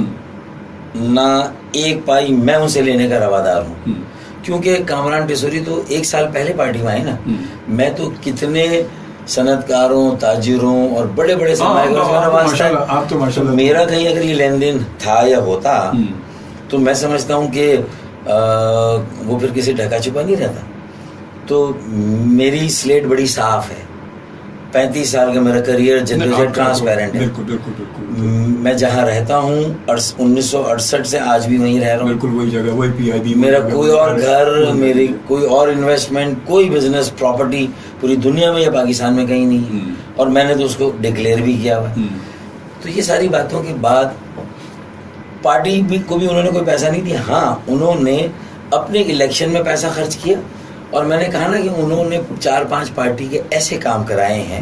نہ ایک پائی میں ان سے لینے کا روادار ہوں، کیونکہ کامران ٹیسوری تو 1 سال پہلے پارٹی میں آئے نا، میں تو کتنے صنعت کاروں، تاجروں اور بڑے بڑے سرمایہ کاروں سے واسطہ، میرا کہیں اگر یہ لین دین تھا یا ہوتا تو میں سمجھتا ہوں کہ وہ پھر کسی ڈھکا چھپا نہیں رہتا۔ تو میری سلیٹ بڑی صاف ہے، 35 سال کا میرا کریئر جدوجہد ٹرانسپیرنٹ ہے، میں جہاں رہتا ہوں 1968 سے آج بھی وہیں رہ رہا ہوں، بالکل وہی جگہ، وہی پی آئی بی، میرا کوئی اور گھر، میری کوئی اور انویسٹمنٹ، کوئی بزنس پراپرٹی پوری دنیا میں یا پاکستان میں کہیں نہیں، اور میں نے تو اس کو ڈکلیئر بھی کیا ہوا۔ تو یہ ساری باتوں کے بعد پارٹی کو بھی انہوں نے کوئی پیسہ نہیں دیا، ہاں انہوں نے اپنے الیکشن میں پیسہ خرچ کیا، اور میں نے کہا نا کہ انہوں نے 4-5 پارٹی کے ایسے کام کرائے ہیں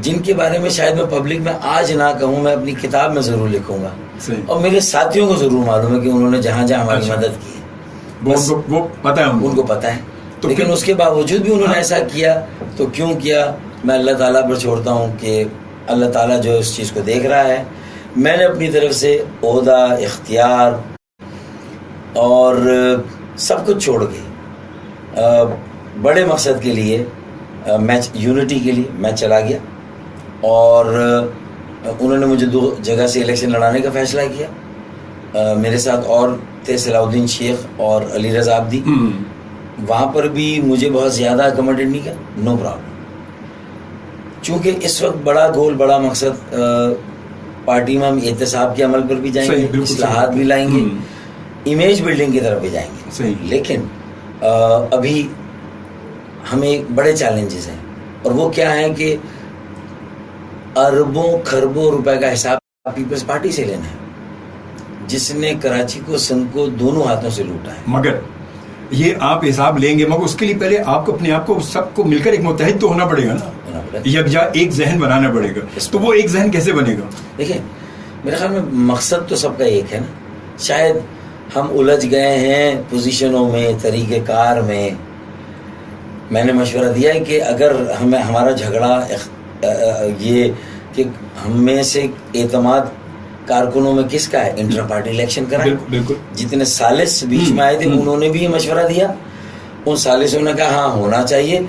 جن کے بارے میں شاید میں پبلک میں آج نہ کہوں، میں اپنی کتاب میں ضرور لکھوں گا، اور میرے ساتھیوں کو ضرور معلوم ہے کہ انہوں نے جہاں جہاں ہماری مدد کی ہے، وہ پتہ ہے ان کو پتہ ہے، لیکن اس کے باوجود بھی انہوں نے ایسا کیا تو کیوں کیا، میں اللہ تعالیٰ پر چھوڑتا ہوں کہ اللہ تعالیٰ جو اس چیز کو دیکھ رہا ہے۔ میں نے اپنی طرف سے عہدہ، اختیار اور سب کچھ چھوڑ کے بڑے مقصد کے لیے، میں یونٹی کے لیے میں چلا گیا، اور انہوں نے مجھے 2 جگہ سے الیکشن لڑانے کا فیصلہ کیا، میرے ساتھ اور تھے صلاح الدین شیخ اور علی رضا عابدی، وہاں پر بھی مجھے بہت زیادہ اکوموڈیٹ نہیں کیا، نو پرابلم، چونکہ اس وقت بڑا گول، بڑا مقصد پارٹی میں ہم احتساب کے عمل پر بھی جائیں گے، اصلاحات بھی لائیں گے، امیج بلڈنگ کی طرف بھی جائیں گے، لیکن ابھی ہمیں بڑے چیلنجز ہیں، اور وہ کیا ہیں کہ اربوں کھربوں روپے کا حساب پیپلز پارٹی سے لینا ہے، جس نے کراچی کو، سندھ کو دونوں ہاتھوں سے لوٹا ہے۔ مگر یہ آپ حساب لیں گے، مگر اس کے لیے پہلے آپ کو اپنے آپ کو سب کو مل کر ایک متحد تو ہونا پڑے گا نا، یکجا ایک ذہن بنانا پڑے گا، تو وہ ایک ذہن کیسے بنے گا؟ دیکھیں میرے خیال میں مقصد تو سب کا ایک ہے نا، شاید ہم الجھ گئے ہیں پوزیشنوں میں، طریقہ کار میں۔ میں نے مشورہ دیا ہے کہ اگر ہمارا جھگڑا یہ کہ ہم میں سے اعتماد کارکنوں میں کس کا ہے؟ انٹرا پارٹی الیکشن کرائیں. بالکل. جتنے سالس بیچ میں آئے تھے انہوں نے بھی یہ مشورہ دیا, ان سالسوں نے کہا ہاں ہونا چاہیے.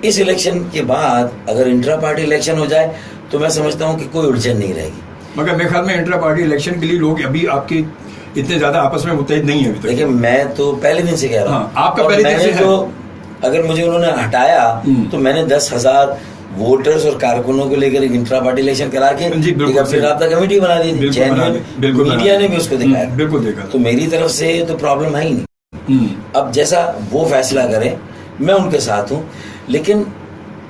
اس الیکشن کے بعد اگر انٹرا پارٹی الیکشن ہو جائے تو میں سمجھتا ہوں کہ کوئی الجھن نہیں رہے گی. مگر میرے خیال میں انٹرا پارٹی الیکشن کے لیے لوگ ابھی آپ کی اتنے زیادہ آپس میں متحد نہیں ہیں. دیکھیں میں تو پہلے دن سے کہہ رہا ہوں, آپ کا پہلے دن سے جو اگر مجھے انہوں نے ہٹایا تو میں نے 10,000 ووٹرز اور کارکنوں کو لے کر ایک انٹرا پارٹی الیکشن کرا کے ایک اپنی رابطہ کمیٹی بنا دی تھی. میڈیا نے بھی اس کو دکھایا, بالکل دیکھا. تو میری طرف سے تو پرابلم ہے ہی نہیں. اب جیسا وہ فیصلہ کریں میں ان کے ساتھ ہوں, لیکن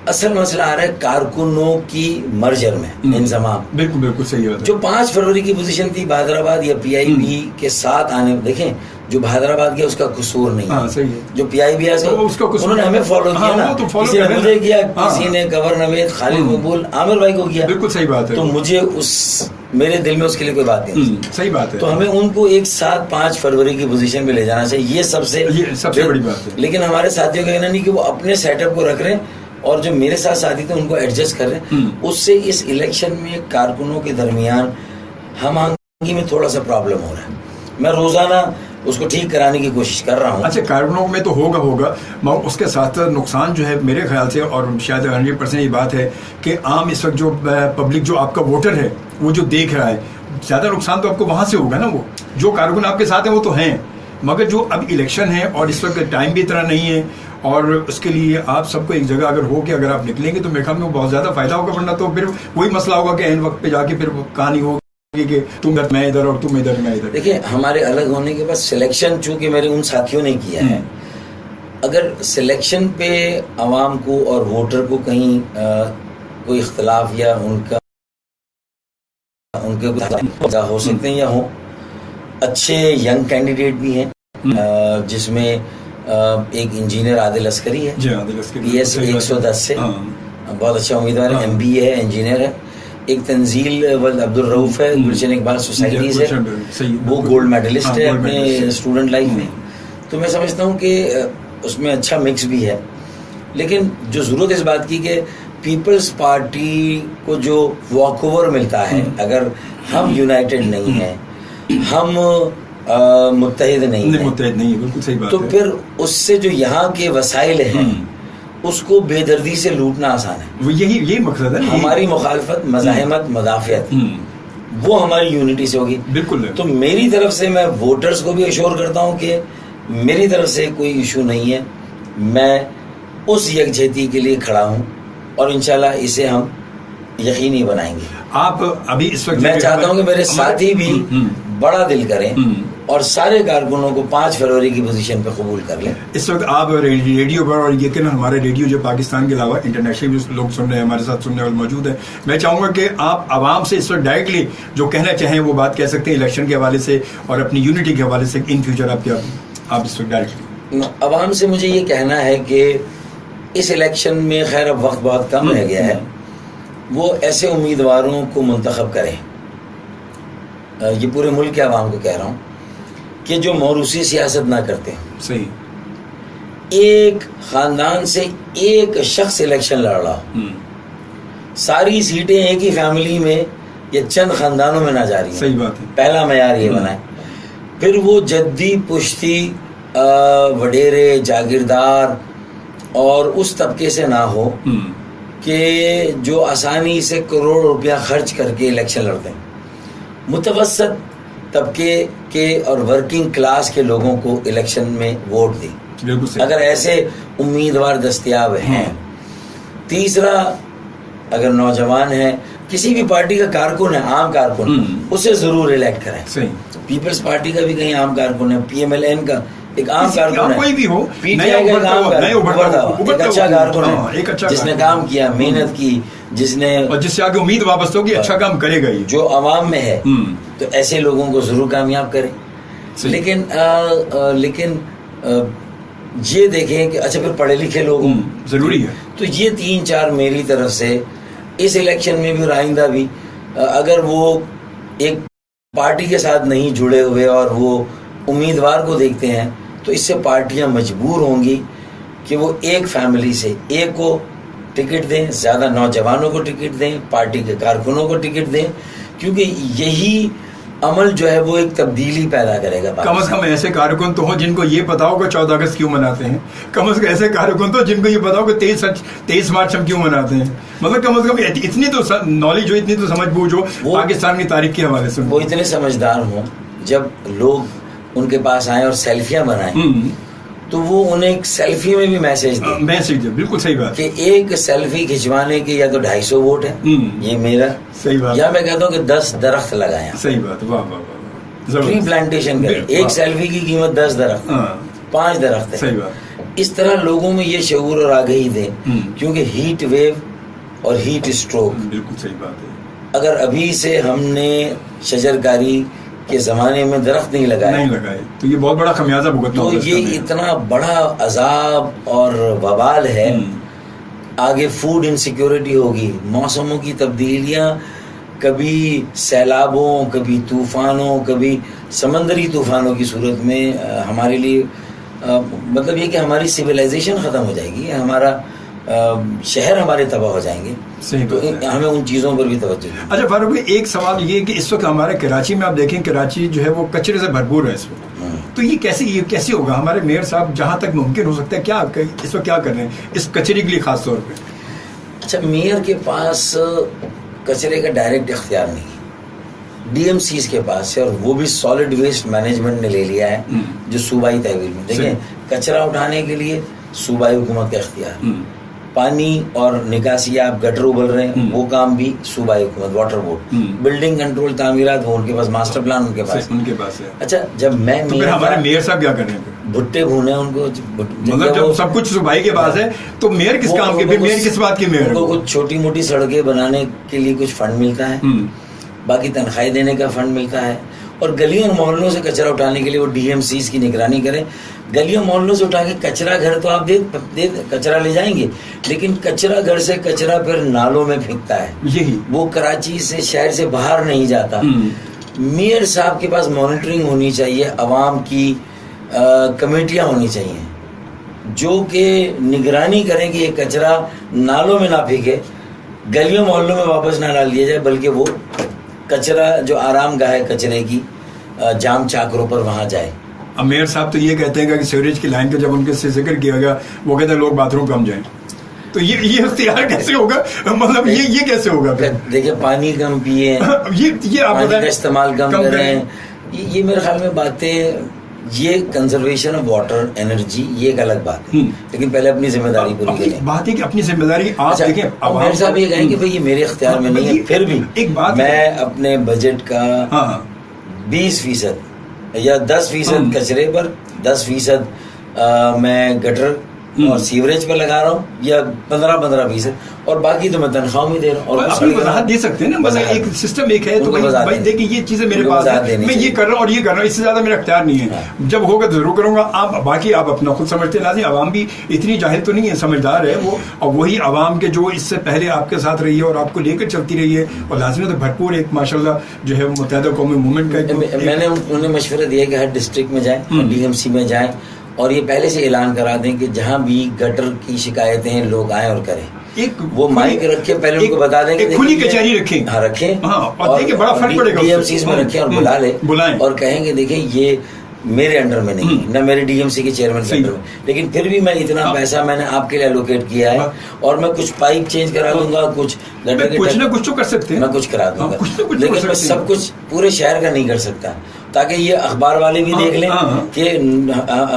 اصل مسئلہ آ رہا ہے کارکنوں کی مرجر میں انضمام. بالکل بالکل صحیح ہے. جو 5 فروری کی پوزیشن تھی بہادر آباد یا پی آئی بی کے ساتھ آنے, دیکھیں جو بہادر آباد گیا اس کا قصور نہیں ہے, جو پی آئی بی ہے انہوں نے ہمیں فالو کیا نا, کسی نے مجھے کیا, کسی نے گورنر نوید, خالد مقبول, عامر بھائی کو کیا. بالکل صحیح بات ہے. تو مجھے میرے دل میں اس کے لیے کوئی بات نہیں. صحیح بات ہے. تو ہمیں ان کو ایک ساتھ 5 فروری کی پوزیشن پہ لے جانا چاہیے, یہ سب سے بڑی بات ہے. لیکن ہمارے ساتھیوں کا کہنا نہیں کہ وہ اپنے سیٹ اپ کو رکھ رہے ہیں اور جو میرے ساتھ ساتھی تھے ان کو ایڈجسٹ کر رہے ہیں. اس سے اس الیکشن میں کارکنوں کے درمیان ہم آہنگی میں تھوڑا سا پرابلم ہو رہا ہے. میں روزانہ اس کو ٹھیک کرانے کی کوشش کر رہا ہوں. اچھا کارکنوں میں تو ہوگا اس کے ساتھ نقصان جو ہے میرے خیال سے, اور شاید 100% یہ بات ہے کہ عام اس وقت جو پبلک جو آپ کا ووٹر ہے وہ جو دیکھ رہا ہے, زیادہ نقصان تو آپ کو وہاں سے ہوگا نا. وہ جو کارکن آپ کے ساتھ ہیں وہ تو ہیں, مگر جو اب الیکشن ہے اور اس وقت ٹائم بھی اتنا نہیں ہے, اور اس کے لیے آپ سب کو ایک جگہ اگر ہو کہ اگر آپ نکلیں گے تو میرے خیال میں بہت زیادہ فائدہ ہوگا. ورنہ تو پھر وہی مسئلہ ہوگا کہ عین وقت پہ جا کے پھر کہانی ہوگی کہ تم ادھر میں ادھر اور تم ادھر میں ادھر. دیکھیں ہمارے الگ ہونے کے بعد سلیکشن چونکہ میرے ان ساتھیوں نے کیا ہے, اگر سلیکشن پہ عوام کو اور ووٹر کو کہیں کوئی اختلاف یا ان کے ہو سکتے ہیں یا ہوں, اچھے ینگ کینڈیڈیٹ بھی ہیں جس میں ایک انجینئر عادل عسکری ہے, پی ایس 110 سے, بہت اچھا امیدوار ہے, MBA ہے, انجینئر ہے. ایک تنزیل ولد عبدالرؤف ہے, گلشن اقبال سوسائٹی سے, وہ گولڈ میڈلسٹ ہے اپنے اسٹوڈنٹ لائف میں. تو میں سمجھتا ہوں کہ اس میں اچھا مکس بھی ہے. لیکن جو ضرورت اس بات کی کہ پیپلز پارٹی کو جو واک اوور ملتا ہے, اگر ہم یونائٹڈ نہیں ہیں, ہم متحد نہیں ہیں, تو پھر اس سے جو یہاں کے وسائل ہیں اس کو بے دردی سے لوٹنا آسان ہے. یہی مقصد ہے. ہماری مخالفت, مزاحمت, مدافعت وہ ہماری یونٹی سے ہوگی. بالکل. تو میری طرف سے میں ووٹرز کو بھی اشور کرتا ہوں کہ میری طرف سے کوئی ایشو نہیں ہے, میں اس یکجہتی کے لیے کھڑا ہوں اور انشاءاللہ اسے ہم یقینی بنائیں گے. آپ ابھی اس وقت میں چاہتا ہوں کہ میرے ساتھی بھی بڑا دل کریں اور سارے کارکنوں کو 5 فروری کی پوزیشن پہ قبول کر لیں. اس وقت آپ ریڈیو پر, اور یقیناً ہمارے ریڈیو جو پاکستان کے علاوہ انٹرنیشنل لوگ سن رہے ہیں, ہمارے ساتھ سننے والے موجود ہیں, میں چاہوں گا کہ آپ عوام سے اس وقت ڈائریکٹلی جو کہنا چاہیں وہ بات کہہ سکتے ہیں الیکشن کے حوالے سے اور اپنی یونٹی کے حوالے سے ان فیوچر آپ اس وقت ڈائریکٹلی. عوام سے مجھے یہ کہنا ہے کہ اس الیکشن میں خیر اب وقت بہت کم رہ گیا ہے, وہ ایسے امیدواروں کو منتخب کریں, یہ پورے ملک کے عوام کو کہہ رہا ہوں, کہ جو موروثی سیاست نہ کرتے ہیں. صحیح. ایک خاندان سے ایک شخص الیکشن لڑ رہا ہو, ساری سیٹیں ایک ہی فیملی میں یا چند خاندانوں میں نہ جاری ہیں. صحیح بات ہے. پہلا معیار یہ بنائے. پھر وہ جدی پشتی وڈیرے جاگیردار اور اس طبقے سے نہ ہو کہ جو آسانی سے کروڑ روپیہ خرچ کر کے الیکشن لڑتے ہیں. متوسط طبقے کے اور ورکنگ کلاس کے لوگوں کو الیکشن میں ووٹ دیں اگر ایسے امیدوار دستیاب ہیں. تیسرا, اگر نوجوان ہیں, کسی بھی پارٹی کا کارکن ہے, عام کارکن, اسے ضرور الیکٹ کریں. پیپلز پارٹی کا بھی کہیں عام کارکن ہے, PMLN کا ایک عام کارکن ہے, کوئی بھی ہو, PTI کا ایک عام کارکن, ایک اچھا کارکن ہے جس نے کام کیا, محنت کی, جس نے, اور جس سے آگے امید وابستہ ہوگی اچھا کام کرے گا, یہ جو عوام میں ہے, تو ایسے لوگوں کو ضرور کامیاب کریں. لیکن یہ دیکھیں کہ اچھا پھر پڑھے لکھے لوگ ضروری ہے. تو یہ 3-4 میری طرف سے اس الیکشن میں بھی اور آئندہ بھی, اگر وہ ایک پارٹی کے ساتھ نہیں جڑے ہوئے اور وہ امیدوار کو دیکھتے ہیں, تو اس سے پارٹیاں مجبور ہوں گی کہ وہ ایک فیملی سے ایک کو ٹکٹ دیں, زیادہ نوجوانوں کو ٹکٹ دیں, پارٹی کے کارکنوں کو ٹکٹ دیں, کیونکہ یہی عمل جو ہے وہ ایک تبدیلی پیدا کرے گا. کم از کم ایسے کارکن تو ہوں جن کو یہ پتا ہو کہ 14 اگست کیوں مناتے ہیں. کم از کم ایسے کارکن تو جن کو یہ پتا ہو کہ 23 مارچ ہم کیوں مناتے ہیں. مطلب کم از کم اتنی تو نالج ہو, اتنی تو سمجھ بوجھ ہو پاکستان کی تاریخ کے حوالے سے. وہ اتنے سمجھدار ہوں, جب لوگ ان کے پاس آئیں اور سیلفیاں بنائیں تو وہ انہیں ایک سیلفی میں بھی میسج دیں. میسج دے, بالکل صحیح بات. کہ ایک سیلفی کھنچوانے کے یا تو 250 ووٹ ہے, یہ میرا. صحیح بات. یا میں کہتا ہوں کہ 10 درخت لگائیں. صحیح بات. واہ واہ واہ. ٹری پلانٹیشن کریں. ایک سیلفی کی قیمت 10 درخت, 5 درخت ہے. صحیح بات. اس طرح لوگوں میں یہ شعور اور آگہی دیں, کیونکہ ہیٹ ویو اور ہیٹ اسٹروک, بالکل صحیح بات ہے. اگر ابھی سے ہم نے شجرکاری کے زمانے میں درخت نہیں لگائے تو یہ بہت بڑا خمیازہ بھگتنا ہوگا. تو یہ اتنا بڑا عذاب اور وبال ہے. آگے فوڈ انسیکیورٹی ہوگی, موسموں کی تبدیلیاں, کبھی سیلابوں, کبھی طوفانوں, کبھی سمندری طوفانوں کی صورت میں ہمارے لیے مطلب یہ کہ ہماری سویلائزیشن ختم ہو جائے گی, ہمارا شہر ہمارے تباہ ہو جائیں گے. تو ہمیں ان چیزوں پر بھی توجہ دیں. اچھا فاروق بھائی, ایک سوال یہ کہ اس وقت ہمارے کراچی میں آپ دیکھیں, کراچی جو ہے وہ کچرے سے بھرپور ہے اس وقت. تو یہ کیسے ہوگا؟ ہمارے میئر صاحب جہاں تک ممکن ہو سکتا ہے کیا اس وقت کیا کر رہے ہیں اس کچرے کے لیے خاص طور پہ؟ اچھا, میئر کے پاس کچرے کا ڈائریکٹ اختیار نہیں ہے, ڈی ایم سیز کے پاس ہے, اور وہ بھی سالڈ ویسٹ مینجمنٹ نے لے لیا ہے جو صوبائی تحویل میں. دیکھیں, کچرا اٹھانے کے لیے صوبائی حکومت کا اختیار, پانی اور نکاسی, آپ گٹر ابل رہے ہیں, وہ کام بھی صوبائی حکومت, واٹر بورڈ, بلڈنگ کنٹرول, تعمیرات, وہ ان کے پاس, ماسٹر پلان ان کے پاس ہے. اچھا, جب میں ہمارے میئر صاحب کیا کر رہے ہیں؟ بھٹے بھونے ان کو, مطلب جب سب کچھ صوبائی کے پاس ہے تو میئر کس کام کے, میئر کس بات کے میئر؟ ان کو کچھ چھوٹی موٹی سڑکیں بنانے کے لیے کچھ فنڈ ملتا ہے, باقی تنخواہیں دینے کا فنڈ ملتا ہے, اور گلیوں اور محلوں سے کچرا اٹھانے کے لیے وہ ڈی ایم سیز کی نگرانی کریں. گلیوں محلوں سے اٹھا کے کچرا گھر تو آپ کچرا لے جائیں گے, لیکن کچرا گھر سے کچرا پھر نالوں میں پھینکتا ہے, یہی وہ کراچی سے, شہر سے باہر نہیں جاتا. میئر صاحب کے پاس مانیٹرنگ ہونی چاہیے, عوام کی کمیٹیاں ہونی چاہیے جو کہ نگرانی کریں کہ یہ کچرا نالوں میں نہ پھینکے, گلیوں محلوں میں واپس نہ ڈال دیا جائے, بلکہ وہ کچرا جو آرام گاہ ہے کچرے کی, جام چاکروں پر, وہاں جائے. اب میئر صاحب تو یہ کہتے ہیں کہ سیوریج کی لائن کا جب ان کے سے ذکر کیا گیا, وہ کہتے ہیں لوگ باتھ روم کم جائیں. تو یہ اختیار کیسے ہوگا؟ مطلب یہ کیسے ہوگا؟ دیکھیں, پانی کم پیئے, یہ پانی کا استعمال کم کریں, یہ میرے خیال میں باتیں, یہ کنزرویشن آف واٹر انرجی یہ ایک الگ بات ہے, لیکن پہلے اپنی ذمہ داری پوری کریں. بات ہے کہ اپنی ذمہ داری آپ دیکھیں. میئر صاحب یہ کہیں کہ بھائی یہ میرے اختیار میں نہیں ہے, پھر بھی ایک بات, میں اپنے بجٹ کا 20% یا 10% کچرے پر, 10% میں گٹر اور سیوریج پر لگا رہا ہوں, یا 15%, اور باقی تو میں تنخواہ میں دے رہا ہوں. اور اپنی وضاحت دے سکتے ہیں نا, مطلب ایک سسٹم ایک ہے, تو بھائی دیکھیں یہ چیزیں میرے پاس ہے, میں یہ کر رہا ہوں اور یہ کر رہا ہوں, اس سے زیادہ میرا اختیار نہیں ہے. جب ہوگا تو ضرور کروں گا. آپ باقی آپ اپنا خود سمجھتے ہیں, لازم عوام بھی اتنی جاہل تو نہیں ہے, سمجھدار ہے وہ, اور وہی عوام کے جو اس سے پہلے آپ کے ساتھ رہی ہے اور آپ کو لے کر چلتی رہی ہے, اور لازمی تو بھرپور ایک ماشاءاللہ جو ہے متحدہ قومی موومنٹ کا. میں نے انہیں مشورہ دیا کہ ہر ڈسٹرکٹ میں جائیں, ڈی ایم سی میں جائیں, اور یہ پہلے سے اعلان کرا دیں کہ جہاں بھی گٹر کی شکایتیں ہیں لوگ آئیں اور کریں. وہ مائک رکھے, پہلے ان کو بتا دیں کہ کھلی کچہری رکھیں, رکھیں, اور بڑا فرق پڑے گا, ڈی ایم سیز میں رکھیں اور بلائیں, اور کہیں کہ دیکھیں یہ میرے انڈر میں نہیں, نہ میرے ڈی ایم سی کے چیئرمین کے انڈر میں, لیکن پھر بھی میں اتنا پیسہ میں نے آپ کے لیے الوکیٹ کیا ہے, اور میں کچھ پائپ چینج کرا دوں گا, کچھ کچھ تو کر سکتے ہیں, میں کچھ کرا دوں گا, لیکن میں سب کچھ پورے شہر کا نہیں کر سکتا, تاکہ یہ اخبار والے بھی دیکھ لیں کہ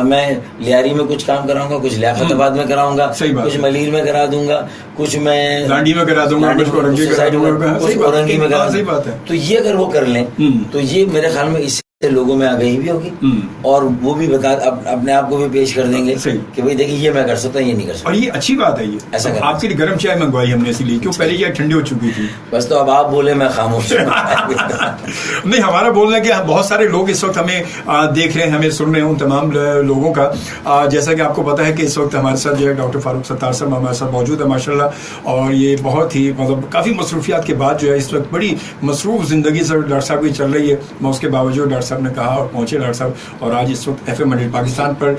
میں لیاری میں کچھ کام کراؤں گا, کچھ لیاقت آباد میں کراؤں گا, کچھ ملیر میں کرا دوں گا, کچھ میں لانڈی میں کرا دوں گا, کچھ اورنگی میں کرا دوں گا. تو یہ اگر وہ کر لیں تو یہ میرے خیال میں اس سے لوگوں میں آگہی بھی ہوگی, اور وہ بھی بتا اپنے آپ کو بھی پیش کر دیں گے کہ بھائی دیکھیں یہ میں کر سکتا ہوں, یہ نہیں کر سکتا. اور یہ اچھی بات ہے, یہ ایسا آپ کے لیے گرم چائے منگوائی ہم نے اسی لیے, کیوں پہلے یہ ٹھنڈی ہو چکی تھی. بس تو اب آپ بولے, میں خاموش. نہیں, ہمارا بولنا کہ بہت سارے لوگ اس وقت ہمیں دیکھ رہے ہیں, ہمیں سن رہے ہیں, ان تمام لوگوں کا جیسا کہ آپ کو پتا ہے کہ اس وقت ہمارے ساتھ جو ہے ڈاکٹر فاروق ستار صاحب ہمارے ساتھ موجود ہے ماشاءاللہ, اور یہ بہت ہی مطلب کافی مصروفیات کے بعد جو ہے اس وقت بڑی مصروف زندگی سے ڈاکٹر صاحب کی چل رہی ہے. میں اس کے باوجود ڈاکٹر ڈاکٹر صاحب نے کہا اور پہنچے ڈاکٹر صاحب, اور آج اس وقت FM 100 پاکستان پر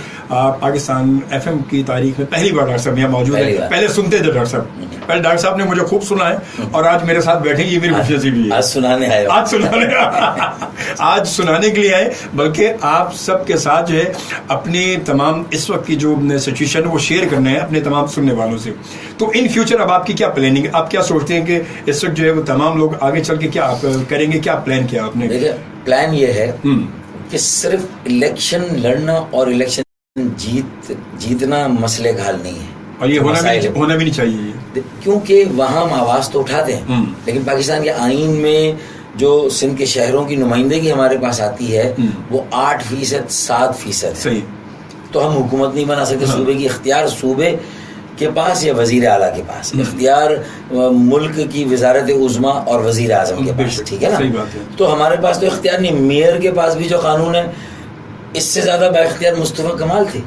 پاکستان FM کی تاریخ میں پہلی بار ڈاکٹر صاحب یہاں موجود ہیں. پہلے سنتے تھے ڈاکٹر صاحب, پہلے ڈاکٹر صاحب نے مجھے خوب سنا ہے اور آج میرے ساتھ بیٹھے, یہ میری خوش نصیبی ہے. آج سنانے کے لیے آئے, بلکہ آپ سب کے ساتھ جو ہے اپنی تمام اس وقت کی جو سچویشن ہے وہ شیئر کرنا ہے اپنے تمام سننے والوں سے. تو ان فیوچر اب آپ کی کیا پلاننگ ہے, آپ کیا سوچتے ہیں کہ اس وقت جو ہے وہ تمام لوگ آگے چل کے کیا کریں گے, کیا پلان کیا آپ نے؟ دیکھیں پلان یہ ہے کہ صرف الیکشن لڑنا اور الیکشن جیتنا مسئلے کا حل نہیں ہے, اور یہ ہونا بھی نہیں چاہیے, کیونکہ وہاں ہم آواز تو اٹھاتے ہیں, لیکن پاکستان کے آئین میں جو سندھ کے شہروں کی نمائندگی ہمارے پاس آتی ہے وہ 8% 7% صحیح. تو ہم حکومت نہیں بنا سکتے. صوبے کی اختیار صوبے کے پاس یا وزیر اعلیٰ کے پاس, اختیار ملک کی وزارت عظمیٰ اور وزیر اعظم کے پاس, ٹھیک ہے نا. تو ہمارے پاس تو اختیار نہیں. میئر کے پاس بھی جو قانون ہے اس سے زیادہ با اختیار مصطفیٰ کمال تھے,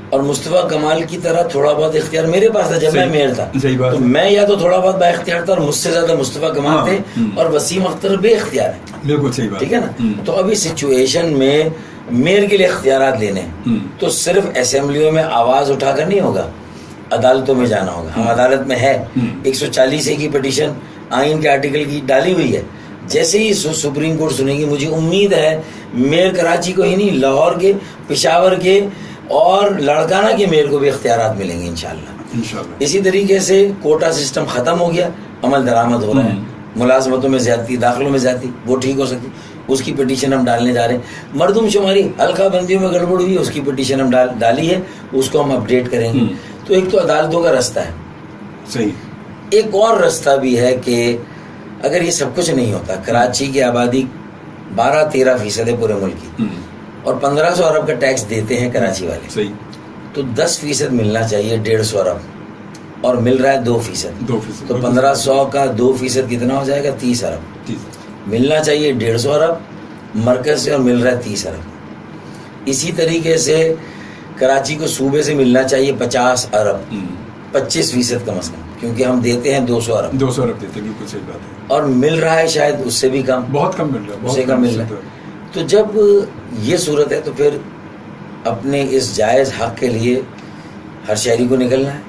اور مصطفیٰ کمال کی طرح تھوڑا بہت اختیار میرے پاس تھا جب میں میئر تھا. تو میں یا تو تھوڑا بہت با اختیار تھا اور مجھ سے زیادہ مصطفیٰ کمال تھے, اور وسیم اختر بے اختیار ہے. بالکل صحیح بات, ٹھیک ہے نا. تو ابھی سچویشن میں میئر کے لیے اختیارات لینے تو صرف اسمبلیوں میں آواز اٹھا کر نہیں ہوگا, عدالتوں میں جانا ہوگا. ہم عدالت میں ہے 140A کی پٹیشن آئین کے آرٹیکل کی ڈالی ہوئی ہے. جیسے ہی سپریم کورٹ سنے گی, مجھے امید ہے میئر کراچی کو ہی نہیں, لاہور کے, پشاور کے اور لاڑکانہ کے میئر کو بھی اختیارات ملیں گے انشاءاللہ. اسی طریقے سے کوٹا سسٹم ختم ہو گیا, عمل درآمد ہو رہا ہے, ملازمتوں میں زیادتی, داخلوں میں زیادتی, وہ ٹھیک ہو سکتی, اس کی پٹیشن ہم ڈالنے جا رہے ہیں. مردم شماری حلقہ بندیوں میں گڑبڑ ہوئی, اس کی پٹیشن ہم ڈالی ہے, اس کو ہم اپڈیٹ کریں گے. تو ایک تو عدالتوں کا رستہ ہے. صحیح. ایک اور رستہ بھی ہے کہ اگر یہ سب کچھ نہیں ہوتا, کراچی کی آبادی 12-13% ہے پورے ملک کی, اور 1500 ارب کا ٹیکس دیتے ہیں کراچی والے. صحیح. تو 10% ملنا چاہیے 150 ارب, اور مل رہا ہے 2%. تو 1500 کا 2% کتنا ہو جائے گا؟ 30 ارب. ملنا چاہیے 150 ارب مرکز سے, اور مل رہا ہے 30 ارب. اسی طریقے سے کراچی کو صوبے سے ملنا چاہیے 50 ارب, 25% کم از کم, کیونکہ ہم دیتے ہیں 200 ارب. 200 ارب دیتے ہیں, بالکل صحیح بات ہے. اور مل رہا ہے شاید اس سے بھی کم, بہت کم مل رہا ہے, اس سے کم مل رہا ہے. تو جب یہ صورت ہے تو پھر اپنے اس جائز حق کے لیے ہر شہری کو نکلنا ہے,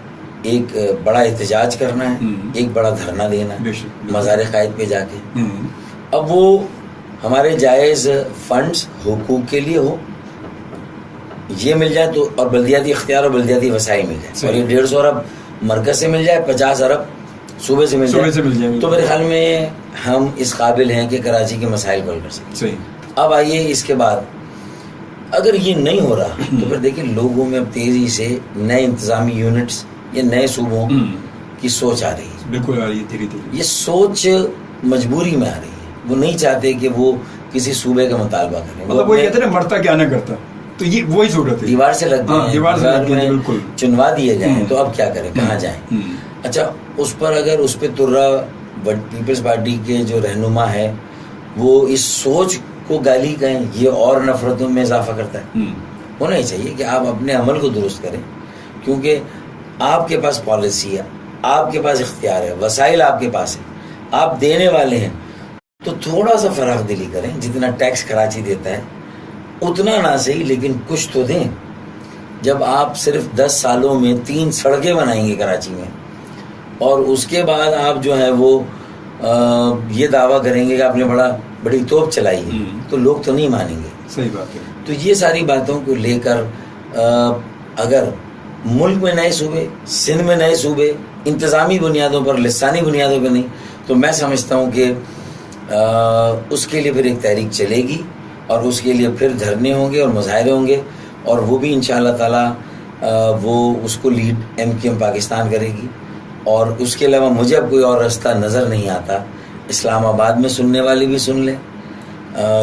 ایک بڑا احتجاج کرنا ہے, ایک بڑا دھرنا دینا ہے مزار قائد پہ جا کے. اب وہ ہمارے جائز فنڈز حقوق کے لیے ہو, یہ مل جائے تو, اور بلدیاتی اختیار اور بلدیاتی وسائل مل جائے, اور یہ 150 ارب مرکز سے مل جائے, 50 ارب صوبے سے مل جائے, تو میرے خیال میں ہم اس قابل ہیں کہ کراچی کے مسائل کو حل کر سکیں. اب آئیے اس کے بعد, اگر یہ نہیں ہو رہا تو پھر دیکھیں لوگوں میں اب تیزی سے نئے انتظامی یونٹس یا نئے صوبوں کی سوچ آ رہی ہے. بالکل آ رہی ہے دھیرے دھیرے. یہ سوچ مجبوری میں آ رہی ہے, وہ نہیں چاہتے کہ وہ کسی صوبے کا مطالبہ کریں. مطلب وہ کہتے ہیں مرتا کیا نہ کرتا, تو یہ وہی صورت ہے. دیوار سے لگ گئے, دیوار میں چنوا دیے گئے, تو اب کیا کریں, کہاں جائیں. اچھا, اس پر اگر اس پہ ترا پیپلز پارٹی کے جو رہنما ہے وہ اس سوچ کو گالی کہیں, یہ اور نفرتوں میں اضافہ کرتا ہے. ہونا ہی چاہیے کہ آپ اپنے عمل کو درست کریں, کیونکہ آپ کے پاس پالیسی ہے, آپ کے پاس اختیار ہے, وسائل آپ کے پاس ہے, آپ دینے والے ہیں, تو تھوڑا سا فراخ دلی کریں. جتنا ٹیکس کراچی دیتا ہے اتنا نہ صحیح لیکن کچھ تو دیں. جب آپ صرف 10 سالوں میں 3 سڑکیں بنائیں گے کراچی میں, اور اس کے بعد آپ جو ہے وہ یہ دعویٰ کریں گے کہ آپ نے بڑی توپ چلائی ہے, تو لوگ تو نہیں مانیں گے. صحیح بات ہے. تو یہ ساری باتوں کو لے کر اگر ملک میں نئے صوبے, سندھ میں نئے صوبے, انتظامی بنیادوں پر, لسانی بنیادوں پر نہیں, تو میں سمجھتا ہوں کہ اس کے لیے پھر ایک تحریک چلے گی, اور اس کے لیے پھر دھرنے ہوں گے اور مظاہرے ہوں گے, اور وہ بھی انشاءاللہ تعالی وہ اس کو لیڈ MQM پاکستان کرے گی. اور اس کے علاوہ مجھے اب کوئی اور راستہ نظر نہیں آتا. اسلام آباد میں سننے والے بھی سن لیں,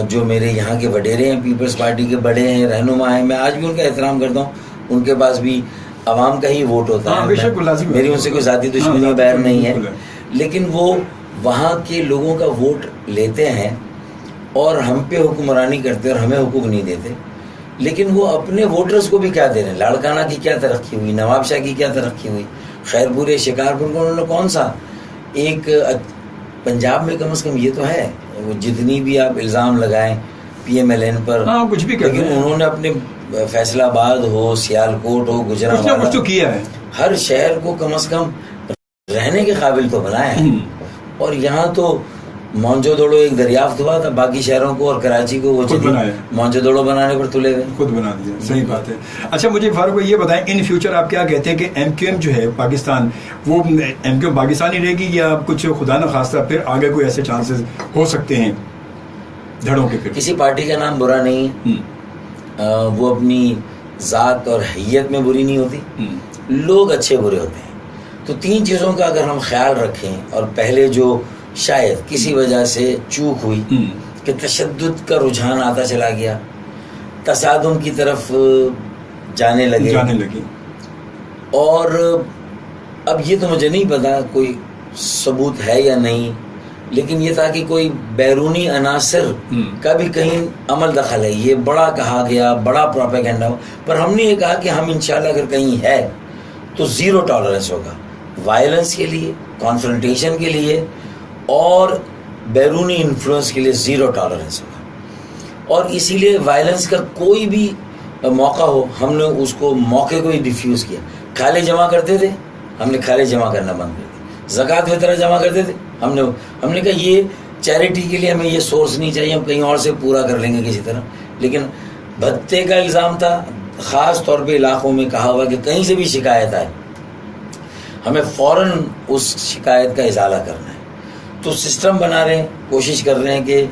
جو میرے یہاں کے وڈیرے ہیں, پیپلز پارٹی کے بڑے ہیں, رہنما ہیں, میں آج بھی ان کا احترام کرتا ہوں. ان کے پاس بھی عوام کا ہی ووٹ ہوتا ہے, میری ان سے کوئی ذاتی دشمنی بیر نہیں ہے, لیکن وہ وہاں کے لوگوں کا ووٹ لیتے ہیں اور ہم پہ حکمرانی کرتے اور ہمیں حقوق نہیں دیتے. لیکن وہ اپنے ووٹرز کو بھی کیا دے رہے ہیں, لاڑکانہ کی کیا ترقی ہوئی, نواب شاہ کی کیا ترقی ہوئی, خیرپور, شکارپور کو انہوں نے کون سا ایک, پنجاب میں کم از کم یہ تو ہے, وہ جتنی بھی آپ الزام لگائیں PMLN پر, کچھ بھی لیکن انہوں نے اپنے فیصل آباد ہو, سیالکوٹ ہو, گجرانوالہ, کچھ تو کیا ہے, ہر شہر کو کم از کم رہنے کے قابل تو بنایا ہے. اور یہاں تو مونجو دوڑو ایک دریافت ہوا تھا, باقی شہروں کو اور کراچی کو وہ مونجو دوڑو بنانے پر تلے گئے, خود بنا دیا. صحیح بات ہے. اچھا مجھے فاروق بھائی یہ بتائیں, ان فیوچر آپ کیا کہتے ہیں کہ MQM جو ہے پاکستان, وہ MQM پاکستان ہی رہے گی یا کچھ خدا نہ خواستہ پھر آگے کوئی ایسے چانسز ہو سکتے ہیں دھڑوں کے؟ پھر کسی پارٹی کا نام برا نہیں ہے, وہ اپنی ذات اور حیت میں بری نہیں ہوتی, لوگ اچھے برے ہوتے ہیں. تو تین چیزوں کا اگر ہم خیال رکھیں, اور پہلے جو شاید کسی وجہ سے چوک ہوئی کہ تشدد کا رجحان آتا چلا گیا, تصادم کی طرف جانے لگے, اور اب یہ تو مجھے نہیں پتا کوئی ثبوت ہے یا نہیں, لیکن یہ تھا کہ کوئی بیرونی عناصر کا بھی کہیں عمل دخل ہے. یہ بڑا کہا گیا, بڑا پروپیگنڈا ہو, پر ہم نے یہ کہا کہ ہم انشاءاللہ اگر کہیں ہے تو زیرو ٹالرنس ہوگا وائلنس کے لیے, کانفرنٹیشن کے لیے, اور بیرونی انفلوئنس کے لیے زیرو ٹالرنس ہوگا. اور اسی لیے وائلنس کا کوئی بھی موقع ہو, ہم نے اس کو موقع کو ہی ڈیفیوز کیا. کھالے جمع کرتے تھے, ہم نے کھالے جمع کرنا بند کر دیا. زکوٰۃ فطرہ جمع کرتے تھے, ہم نے کہا یہ چیریٹی کے لیے ہمیں یہ سورس نہیں چاہیے, ہم کہیں اور سے پورا کر لیں گے کسی طرح. لیکن بھتے کا الزام تھا, خاص طور پہ علاقوں میں کہا ہوا کہ کہیں سے بھی شکایت آئے ہمیں فوراً اس شکایت کا ازالہ کرنا ہے. تو سسٹم بنا رہے ہیں, کوشش کر رہے ہیں کہ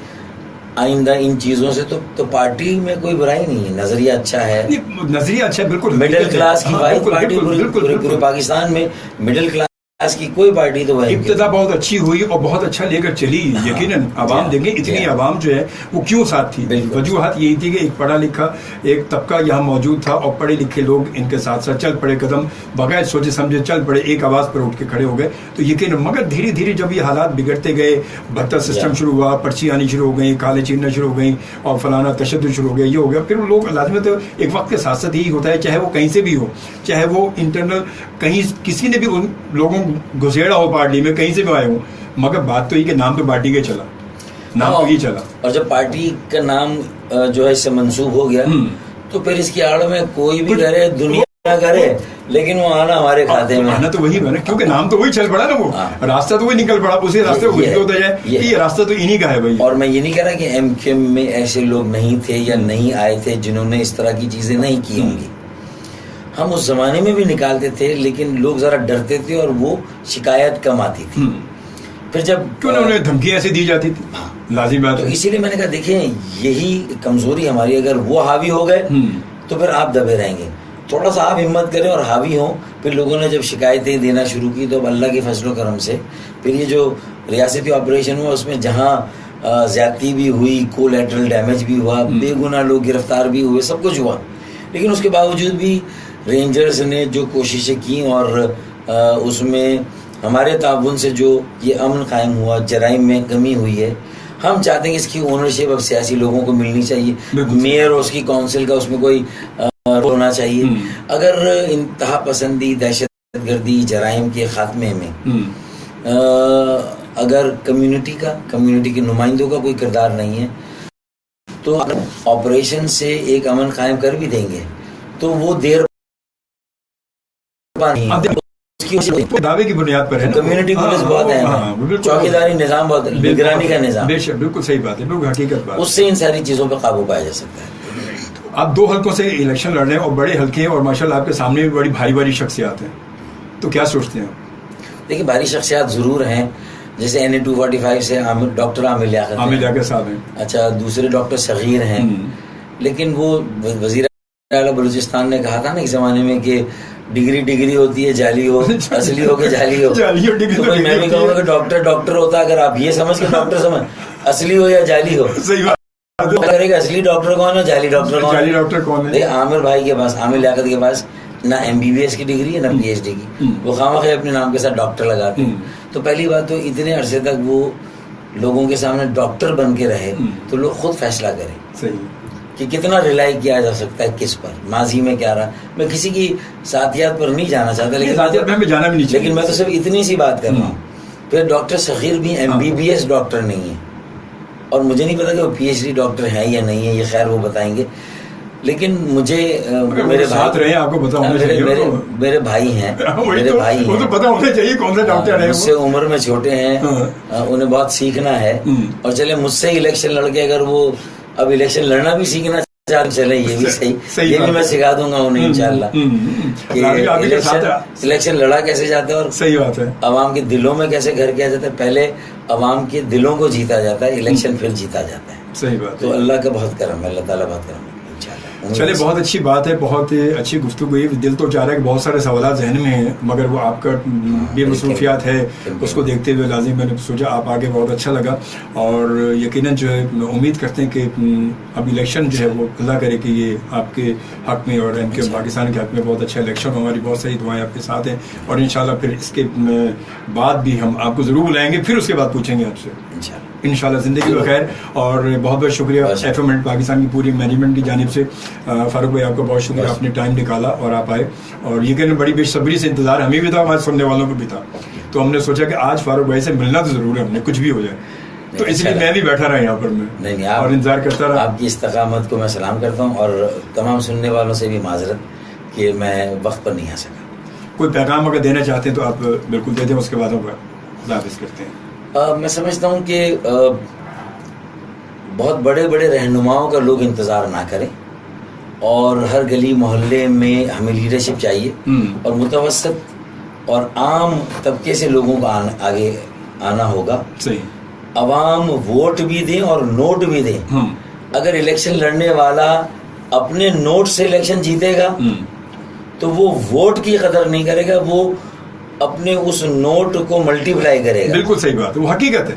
آئندہ ان چیزوں سے تو پارٹی میں کوئی برائی نہیں ہے, نظریہ اچھا ہے, نظریہ اچھا ہے, بالکل مڈل کلاس کی واحد پارٹی پورے پاکستان میں, مڈل کلاس کی کوئی پارٹی تو ابتدا بہت اچھی ہوئی اور بہت اچھا لے کر چلی. یقیناً عوام دیکھیں اتنی عوام جو ہے وہ کیوں ساتھ تھی, وجوہات یہی تھی کہ ایک پڑھا لکھا ایک طبقہ یہاں موجود تھا اور پڑھے لکھے لوگ ان کے ساتھ ساتھ چل پڑے, قدم بغیر سوچے سمجھے چل پڑے, ایک آواز پر اٹھ کے کھڑے ہو گئے. تو یقیناً مگر دھیرے دھیرے جب یہ حالات بگڑتے گئے, بھتہ سسٹم شروع ہوا, پرچی آنی شروع ہو گئی, کالے چیننا شروع ہو گئی, اور فلانا تشدد شروع ہو گیا, یہ ہو گیا. پھر لوگ لازمت ایک وقت کے ساتھ ساتھ یہی ہوتا ہے, چاہے وہ کہیں سے بھی ہو, چاہے وہ انٹرنل کہیں کسی نے بھی ان لوگوں گھسیڑا ہو پارٹی میں, کہیں سے بھی آئے ہوں, مگر بات تو یہ کہ نام تو پارٹی کا چلا, نام تو یہ چلا. اور جب پارٹی کا نام جو ہے اس سے منسوب ہو گیا تو پھر اس کی آڑ میں کوئی بھی کرے, دنیا کرے, لیکن وہ آنا ہمارے کھاتے میں, آنا تو وہی بنا, کیونکہ نام تو وہی چل پڑا نا, وہ راستہ تو وہی نکل پڑا, اسی راستے کو ہوتا جائے کہ یہ راستہ تو انہی کا ہے بھائی. اور میں یہ نہیں کہہ رہا کہ MQM میں ایسے لوگ نہیں تھے یا نہیں آئے تھے جنہوں نے اس طرح کی چیزیں نہیں کی ہوں گی. ہم اس زمانے میں بھی نکالتے تھے, لیکن لوگ ذرا ڈرتے تھے اور وہ شکایت کم آتی تھی. پھر جب انہیں دھمکیاں ایسے دی جاتی تھی, لازمی بات. تو اسی لیے میں نے کہا دیکھیں یہی کمزوری ہماری, اگر وہ حاوی ہو گئے تو پھر آپ دبے رہیں گے. تھوڑا سا آپ ہمت کریں اور حاوی ہوں. پھر لوگوں نے جب شکایتیں دینا شروع کی تو اب اللہ کے فضل و کرم سے پھر یہ جو ریاستی آپریشن ہوا اس میں جہاں زیادتی بھی ہوئی, کولیٹرل ڈیمیج بھی ہوا, بے گناہ لوگ گرفتار بھی ہوئے, سب کچھ ہوا, لیکن اس کے باوجود بھی رینجرز نے جو کوششیں کی اور اس میں ہمارے تعاون سے جو یہ امن قائم ہوا, جرائم میں کمی ہوئی ہے. ہم چاہتے ہیں کہ اس کی اونرشپ اب سیاسی لوگوں کو ملنی چاہیے, میئر اور اس کی کونسل کا اس میں کوئی ہونا چاہیے. اگر انتہا پسندی, دہشت گردی, جرائم کے خاتمے میں اگر کمیونٹی کے نمائندوں کا کوئی کردار نہیں ہے تو آپریشن سے ایک امن قائم کر بھی دیں گے تو وہ دیر دعوے کی بنیاد پر ہے. کمیونٹی پولیس بہت ہے, چوکیداری نظام بہت ہے, نگرانی کا نظام. بے شک, بالکل صحیح بات ہے, بالکل حقیقت بات. اس سے ان ساری چیزوں پہ قابو پایا جا سکتا ہے. آپ 2 حلقوں سے الیکشن لڑ رہے ہیں اور بڑے حلقے ہیں, اور ماشاءاللہ آپ کے سامنے بھی بڑی بھاری شخصیات ہیں, تو کیا سوچتے ہیں؟ دیکھیے بھاری شخصیات ضرور ہیں, جیسے NA 245 سے ڈاکٹر عامر لیاقت صاحب ہیں. اچھا, دوسرے ڈاکٹر صغیر ہیں, لیکن وہ وزیر اعلیٰ بلوچستان نے کہا تھا نا ایک زمانے میں کہ ڈگری ہوتی ہے, جعلی ہو, اصلی ہو کہ جعلی ہو. تو میں بھی کہوں گا کہ ڈاکٹر ہوتا, اگر آپ یہ سمجھ کے ڈاکٹر سمجھ, اصلی ہو یا جعلی ہو, صحیح بات کرے گا اصلی ڈاکٹر کون ہے, جعلی ڈاکٹر کون ہے. عامر بھائی کے پاس, عامر لیاقت کے پاس نہ MBBS کی ڈگری ہے نہ PhD کی, وہ خواہ اپنے نام کے ساتھ ڈاکٹر لگاتے ہیں. تو پہلی بات تو اتنے عرصے تک وہ لوگوں کے سامنے ڈاکٹر بن کے رہے, تو لوگ خود فیصلہ کریں صحیح کہ کتنا ریلائی کیا جا سکتا ہے کس پر, ماضی میں کیا رہا. میں کسی کی ذاتیات پر نہیں جانا چاہتا, لیکن میں تو صرف اتنی سی بات کر رہا ہوں. پھر ڈاکٹر صغیر بھی MBBS ڈاکٹر نہیں ہے, اور مجھے نہیں پتا کہ وہ پی ایچ ڈی ڈاکٹر ہیں یا نہیں ہے، یہ خیر وہ بتائیں گے، لیکن مجھے میرے ساتھ رہے آپ کو پتا ہونا چاہیے، میرے بھائی ہیں، میرے بھائی وہ تو پتا ہونا چاہیے کون سے ڈاکٹر ہیں، مجھ سے عمر میں چھوٹے ہیں، انہیں بہت سیکھنا ہے، اور چلے مجھ سے الیکشن لڑ کے اگر وہ اب الیکشن لڑنا بھی سیکھنا چلے یہ بھی صحیح، یہ بھی میں سکھا دوں گا انہیں انشاءاللہ کہ الیکشن لڑا کیسے جاتا ہے اور صحیح بات ہے عوام کے دلوں میں کیسے گھر کیا جاتا ہے، پہلے عوام کے دلوں کو جیتا جاتا ہے، الیکشن پھر جیتا جاتا ہے. صحیح بات. تو اللہ کا بہت کرم ہے، اللہ تعالیٰ بہت کرم ہے. چلے بہت اچھی بات ہے، بہت اچھی گفتگو ہوئی. دل تو چاہ رہا ہے کہ بہت سارے سوالات ذہن میں ہیں، مگر وہ آپ کا بھی مصروفیات ہے، اس کو دیکھتے ہوئے لازم میں نے سوچا آپ آگے. بہت اچھا لگا، اور یقیناً جو ہے امید کرتے ہیں کہ اب الیکشن جو ہے وہ اللہ کرے کہ یہ آپ کے حق میں اور ان کے پاکستان کے حق میں بہت اچھا الیکشن ہو. ہماری بہت ساری دعائیں آپ کے ساتھ ہیں، اور انشاءاللہ پھر اس کے بعد بھی ہم آپ کو ضرور بلائیں گے، پھر اس کے بعد پوچھیں گے آپ سے انشاءاللہ. زندگی بخیر، اور بہت بہت شکریہ ایف ایم پاکستان کی پوری مینجمنٹ کی جانب سے. فاروق بھائی آپ کا بہت شکریہ، آپ نے ٹائم نکالا اور آپ آئے، اور یہ کہنے بڑی بے صبری سے انتظار ہمیں بھی تھا، ہمارے سننے والوں کو بھی تھا. تو ہم نے سوچا کہ آج فاروق بھائی سے ملنا تو ضرور ہے، ہم نے کچھ بھی ہو جائے، تو اس لیے میں بھی بیٹھا رہا یہاں پر میں اور انتظار کرتا رہا. آپ کی استقامت کو میں سلام کرتا ہوں، اور تمام سننے والوں سے بھی معذرت کہ میں وقت پر نہیں آ سکا. کوئی پیغام اگر دینا چاہتے ہیں تو آپ بالکل دے دیں، اس کے بعد ہم خدا حافظ کرتے ہیں. میں سمجھتا ہوں کہ بہت بڑے بڑے رہنماؤں کا لوگ انتظار نہ کریں، اور ہر گلی محلے میں ہمیں لیڈرشپ چاہیے، اور متوسط اور عام طبقے سے لوگوں کو آگے آنا ہوگا. صحیح. عوام ووٹ بھی دیں اور نوٹ بھی دیں. اگر الیکشن لڑنے والا اپنے نوٹ سے الیکشن جیتے گا تو وہ ووٹ کی قدر نہیں کرے گا، وہ اپنے اس نوٹ کو ملٹی پلائی کرے گا. بالکل صحیح بات ہے، وہ حقیقت ہے.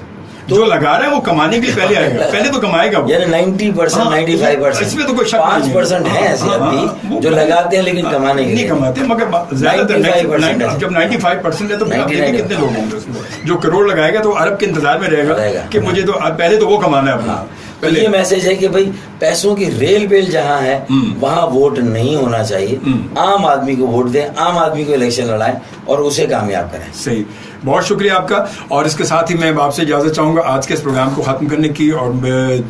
جو لگا رہا ہے وہ کمانے کے لیے پہلے آئے گا، پہلے تو کمائے گا. یعنی 90%، 95%، اس میں تو کوئی شک نہیں. 5% ہیں ایسے ابھی جو لگاتے ہیں لیکن کمانے کے لیے نہیں کماتے، مگر زیادہ تر جب 95% ہے تو کتنے لوگ ہوں گے اس میں. جو کروڑ لگائے گا تو عرب کے انتظار میں رہے گا کہ مجھے تو پہلے تو وہ کمانا ہے اپنا. یہ میسج ہے کہ بھائی پیسوں کی ریل بیل جہاں ہے وہاں ووٹ نہیں ہونا چاہیے. عام آدمی کو ووٹ دیں، عام آدمی کو الیکشن لڑائیں اور اسے کامیاب کریں. صحیح. بہت شکریہ آپ کا. اور اس کے ساتھ ہی میں آپ سے اجازت چاہوں گا آج کے اس پروگرام کو ختم کرنے کی، اور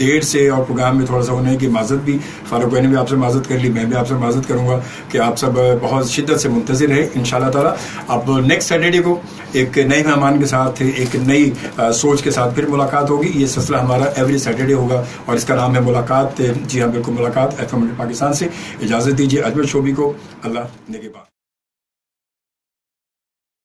دیر سے اور پروگرام میں تھوڑا سا ہونے کی معذرت بھی. فاروق بھائی نے بھی آپ سے معذرت کر لی، میں بھی آپ سے معذرت کروں گا کہ آپ سب بہت شدت سے منتظر رہے. انشاءاللہ تعالیٰ اب نیکسٹ سیٹرڈے کو ایک نئے مہمان کے ساتھ، ایک نئی سوچ کے ساتھ پھر ملاقات ہوگی. یہ سلسلہ ہمارا ایوری سیٹرڈے ہوگا، اور اس کا نام ہے ملاقات. جی ہاں بالکل، ملاقات ایف ایم پاکستان سے. اجازت دیجیے اجمل شوبی کو. اللہ نگہبان.